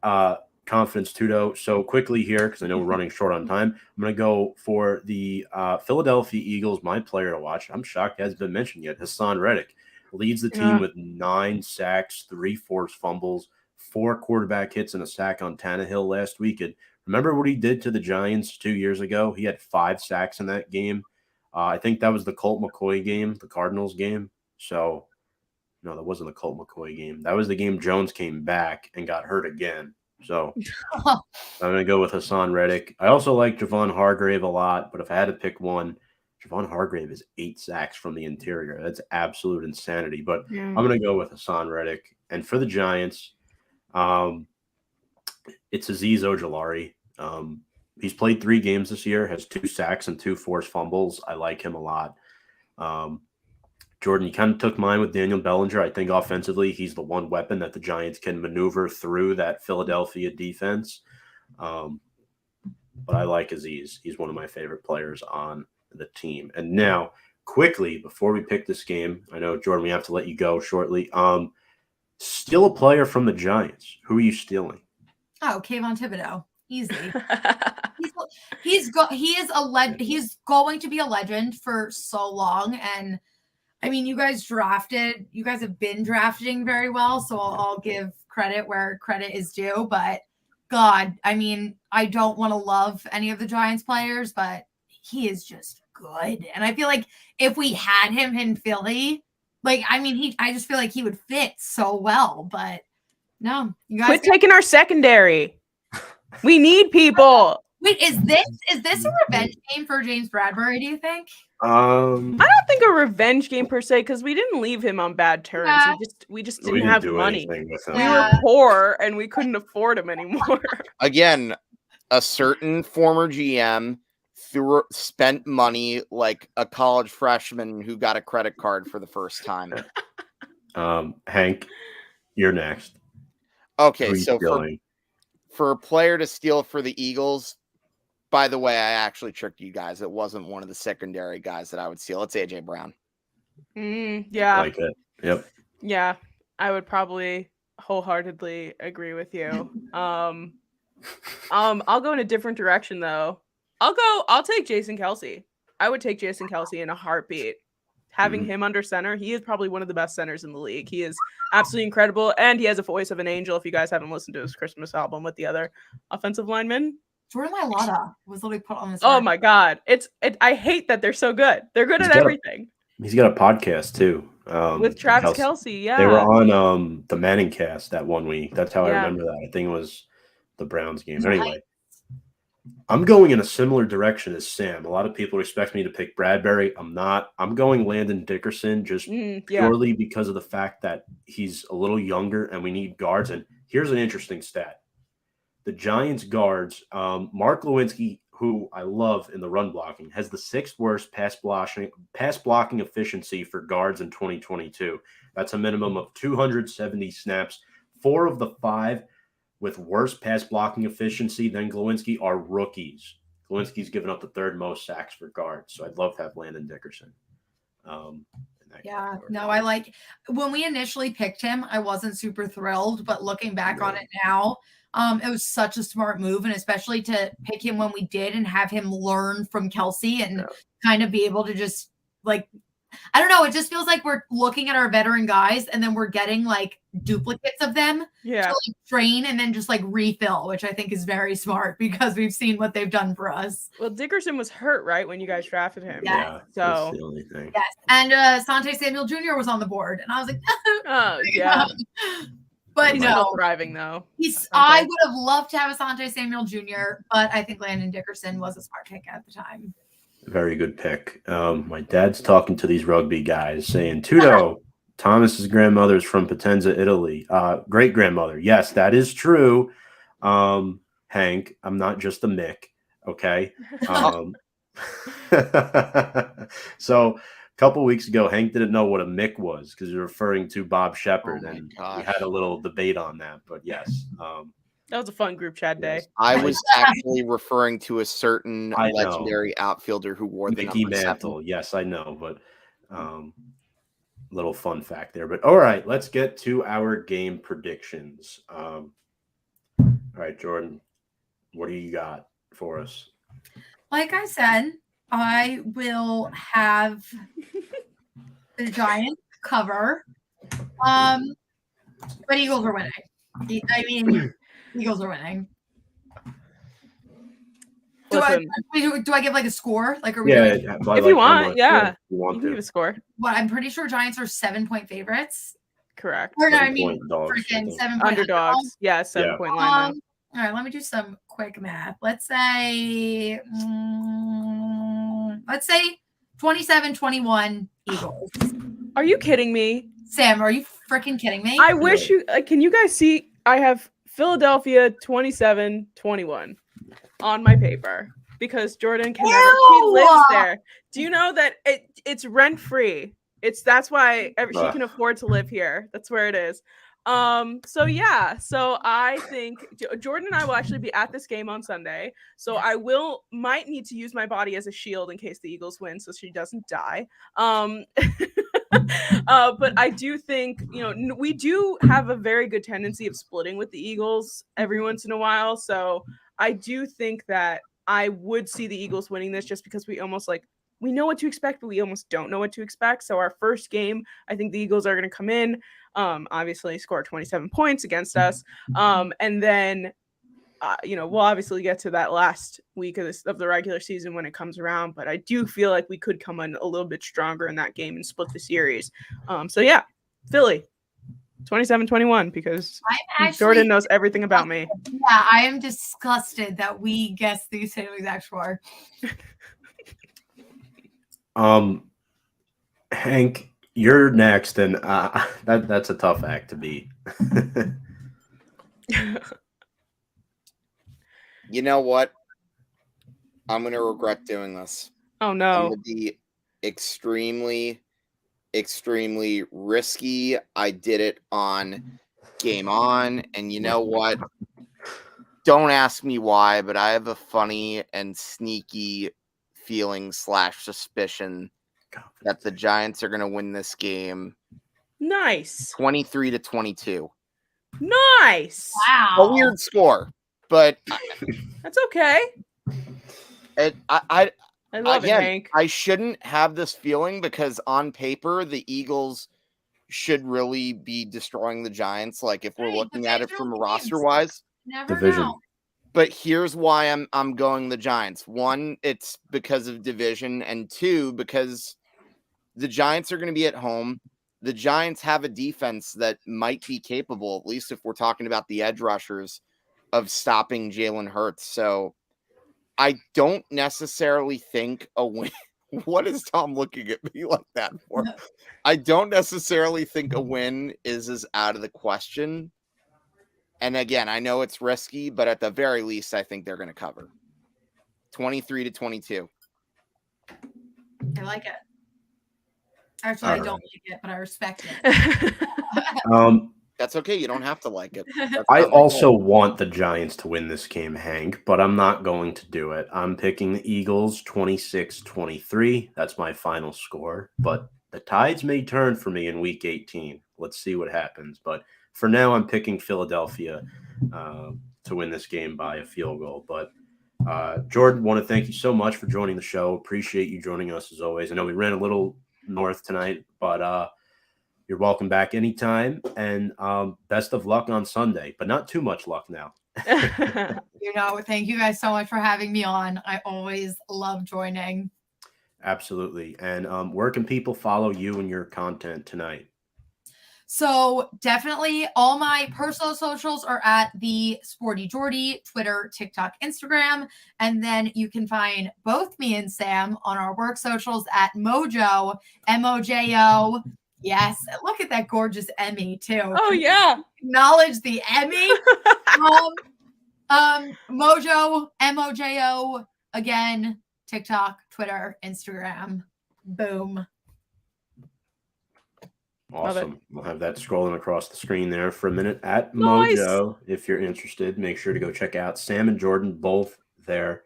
confidence, Tudo. So quickly here, because I know we're running short on time, I'm going to go for the Philadelphia Eagles, my player to watch. I'm shocked it hasn't been mentioned yet. Hassan Reddick leads the team with 9 sacks, 3 forced fumbles, 4 quarterback hits, and a sack on Tannehill last week. And remember what he did to the Giants 2 years ago? He had 5 sacks in that game. I think that was the Colt McCoy game, the Cardinals game. So, no, that wasn't the Colt McCoy game. That was the game Jones came back and got hurt again. So, I'm going to go with Hassan Reddick. I also like Javon Hargrave a lot, but if I had to pick one, Javon Hargrave is 8 sacks from the interior. That's absolute insanity. But I'm going to go with Hassan Reddick. And for the Giants, it's Azeez Ojulari. He's played 3 games this year, has 2 sacks and 2 forced fumbles. I like him a lot. Jordan, you kind of took mine with Daniel Bellinger. I think offensively, he's the one weapon that the Giants can maneuver through that Philadelphia defense. But I like Azeez. He's one of my favorite players on the team. And now, quickly, before we pick this game, I know, Jordan, we have to let you go shortly. Steal a player from the Giants. Who are you stealing? Oh, Kayvon Thibodeau. Easy. He's going to be a legend for so long. And you guys have been drafting very well. So I'll give credit where credit is due. But God, I don't want to love any of the Giants players, but he is just good. And I feel like if we had him in Philly, I just feel like he would fit so well. But no, you guys quit taking our secondary. We need people. Wait, is this a revenge game for James Bradbury, do you think? I don't think a revenge game per se, because we didn't leave him on bad terms. Yeah. We just didn't have money. With him. We were poor and we couldn't afford him anymore. Again, a certain former GM spent money like a college freshman who got a credit card for the first time. Hank, you're next. Okay, so for a player to steal for the Eagles, by the way, I actually tricked you guys. It wasn't one of the secondary guys that I would steal. It's AJ Brown. Yeah. I like it. Yep. Yeah, I would probably wholeheartedly agree with you. I'll go in a different direction though. I'll take Jason Kelce. I would take Jason Kelce in a heartbeat. Having him under center, he is probably one of the best centers in the league. He is absolutely incredible, and he has a voice of an angel. If you guys haven't listened to his Christmas album with the other offensive linemen, Jordan Mailata was literally put on this. Oh my God, I hate that they're so good. They're good at everything. He's got a podcast too with Travis Kelce. Yeah, they were on the Manning Cast that one week. That's how I remember that. I think it was the Browns game. Anyway. I'm going in a similar direction as Sam. A lot of people expect me to pick Bradbury. I'm not. I'm going Landon Dickerson just purely because of the fact that he's a little younger and we need guards. And here's an interesting stat. The Giants guards, Mark Lewinsky, who I love in the run blocking, has the 6th worst pass blocking efficiency for guards in 2022. That's a minimum of 270 snaps, 4 of the 5 with worse pass blocking efficiency than Glowinski are rookies. Glowinski's given up the 3rd most sacks for guards, so I'd love to have Landon Dickerson. Yeah, no, I like when we initially picked him, I wasn't super thrilled, but looking back on it now, it was such a smart move, and especially to pick him when we did and have him learn from Kelsey and kind of be able to just like, I don't know, it just feels like we're looking at our veteran guys and then we're getting like duplicates of them to like train and then just like refill, which I think is very smart because we've seen what they've done for us. Well, Dickerson was hurt, right, when you guys drafted him. Yeah. So that's the only thing. Yes. And Sante Samuel Jr. was on the board. And I was like, oh yeah. But He's no, still thriving though. I would have loved to have Asante Samuel Jr., but I think Landon Dickerson was a smart pick at the time. Very good pick. My dad's talking to these rugby guys saying, Tudo, Thomas's grandmother's from Potenza, Italy. Great grandmother. Yes, that is true. Hank, I'm not just a Mick. Okay. So a couple weeks ago, Hank didn't know what a Mick was because you're referring to Bob Shepard, and we had a little debate on that. But yes, that was a fun group chat day. I was actually referring to a certain legendary outfielder who wore the Mickey number Mantle. 7. Yes, I know, but little fun fact there. But all right, let's get to our game predictions. All right, Jordan, what do you got for us? Like I said, I will have the Giants cover. But Eagles are winning. I mean, Eagles are winning. Do I give like a score? Like, are we if you want, yeah. You can give a score. What, I'm pretty sure Giants are 7-point favorites. Correct. Or no, I mean freaking 7-point underdogs. Yeah, 7-point line. All right, let me do some quick math. Let's say 27-21 Eagles. Are you kidding me? Sam, are you freaking kidding me? I wish you can you guys see I have Philadelphia 27-21 on my paper because Jordan can never he lives there. Do you know that it's rent free? That's why she can afford to live here. That's where it is. So I think Jordan and I will actually be at this game on Sunday. So I might need to use my body as a shield in case the Eagles win so she doesn't die. But I do think, we do have a very good tendency of splitting with the Eagles every once in a while. So I do think that I would see the Eagles winning this just because we almost we know what to expect, but we almost don't know what to expect. So our first game, I think the Eagles are going to come in, obviously score 27 points against us. And then, we'll obviously get to that last week of the regular season when it comes around. But I do feel like we could come in a little bit stronger in that game and split the series. Philly, 27-21, because Jordan knows everything about me. Yeah, I am disgusted that we guessed the same exact score. Hank, you're next, and that's a tough act to beat. You know what? I'm going to regret doing this. Oh, no. I'm going to be extremely, extremely risky. I did it on Game On, and you know what? Don't ask me why, but I have a funny and sneaky feeling / suspicion that the Giants are going to win this game. Nice. 23-22. Nice. Wow. A weird score, but that's okay. I love it, Hank. I shouldn't have this feeling because on paper, the Eagles should really be destroying the Giants. Like if we're looking at it from roster wise, division. Know. But here's why I'm going the Giants. One, it's because of division, and two, because the Giants are going to be at home. The Giants have a defense that might be capable, at least if we're talking about the edge rushers, of stopping Jalen Hurts. So I don't necessarily think a win. What is Tom looking at me like that for? I don't necessarily think a win is out of the question. And again, I know it's risky, but at the very least, I think they're going to cover 23-22. I like it. Actually, I don't like it, but I respect it. That's okay. You don't have to like it. That's I not my also goal. want the Giants to win this game, Hank, but I'm not going to do it. I'm picking the Eagles 26-23. That's my final score. But the tides may turn for me in week 18. Let's see what happens. But for now, I'm picking Philadelphia to win this game by a field goal. But Jordan, want to thank you so much for joining the show. Appreciate you joining us as always. I know we ran a little north tonight, but you're welcome back anytime. And best of luck on Sunday, but not too much luck now. Thank you guys so much for having me on. I always love joining. Absolutely. And where can people follow you and your content tonight? So definitely all my personal socials are at the Sporty Jordy, Twitter, TikTok, Instagram. And then you can find both me and Sam on our work socials at Mojo, MOJO. Yes, look at that gorgeous Emmy too. Oh yeah. Acknowledge the Emmy. Mojo, MOJO, again, TikTok, Twitter, Instagram. Boom. Awesome. We'll have that scrolling across the screen there for a minute at Nice. Mojo. If you're interested, make sure to go check out Sam and Jordan, both there.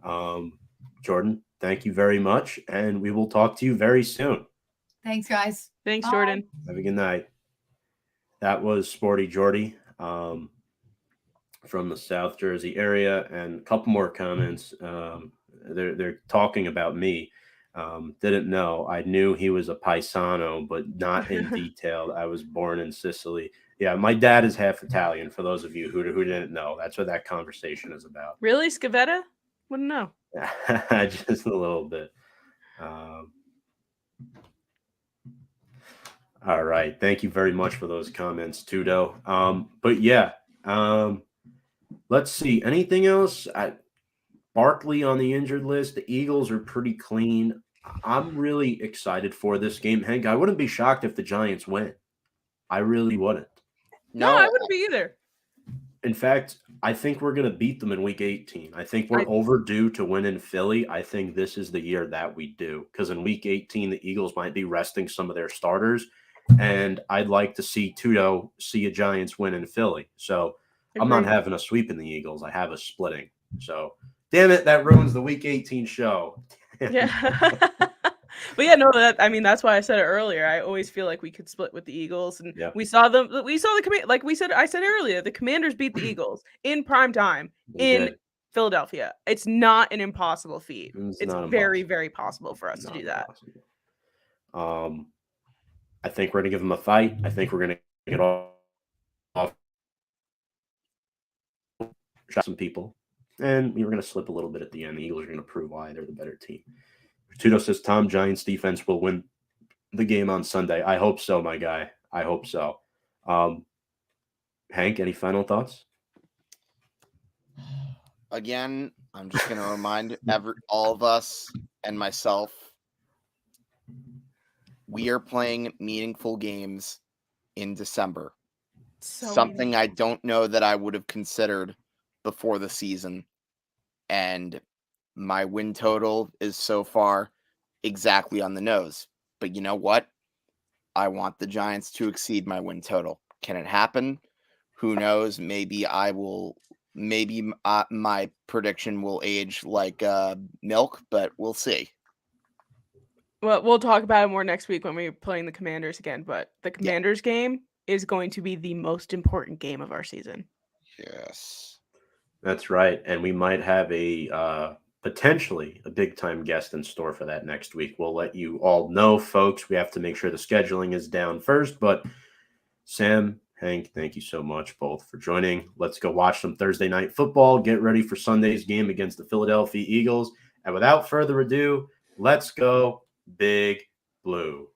Jordan, thank you very much. And we will talk to you very soon. Thanks, guys. Thanks, Bye. Jordan. Have a good night. That was Sporty Jordy from the South Jersey area. And a couple more comments. They're talking about me. Didn't know. I knew he was a paisano, but not in detail. I was born in Sicily. Yeah, my dad is half Italian, for those of you who didn't know. That's what that conversation is about. Really? Scavetta? Wouldn't know. Just a little bit. All right. Thank you very much for those comments, Tudo. But yeah, let's see. Anything else? Barkley on the injured list. The Eagles are pretty clean. I'm really excited for this game. Hank, I wouldn't be shocked if the Giants win. I really wouldn't. No, I wouldn't be either. In fact, I think we're going to beat them in week 18. I think we're overdue to win in Philly. I think this is the year that we do, because in week 18, the Eagles might be resting some of their starters. And I'd like to see Tudo see a Giants win in Philly. So I'm not having a sweep in the Eagles. I have a splitting. So damn it, that ruins the week 18 show. Yeah. But yeah, no, that's why I said it earlier. I always feel like we could split with the Eagles, and we saw the like I said earlier, the Commanders beat the Eagles in prime time in Philadelphia. It's not an impossible feat. It's very, very possible for us to do that. I think we're going to give them a fight. I think we're going to get off shot some people, and we were going to slip a little bit at the end. The Eagles are going to prove why they're the better team. Tudo says Tom, Giants defense will win the game on Sunday. I hope so, my guy. I hope so. Hank, any final thoughts? Again, I'm just going to remind all of us and myself, we are playing meaningful games in December. Something I don't know that I would have considered before the season. And my win total is so far exactly on the nose. But you know what? I want the Giants to exceed my win total. Can it happen? Who knows? Maybe my prediction will age like milk, but we'll see. Well, we'll talk about it more next week when we're playing the Commanders again. But the Commanders game is going to be the most important game of our season. Yes. That's right. And we might have a potentially a big-time guest in store for that next week. We'll let you all know, folks. We have to make sure the scheduling is down first. But Sam, Hank, thank you so much both for joining. Let's go watch some Thursday night football. Get ready for Sunday's game against the Philadelphia Eagles. And without further ado, let's go Big Blue.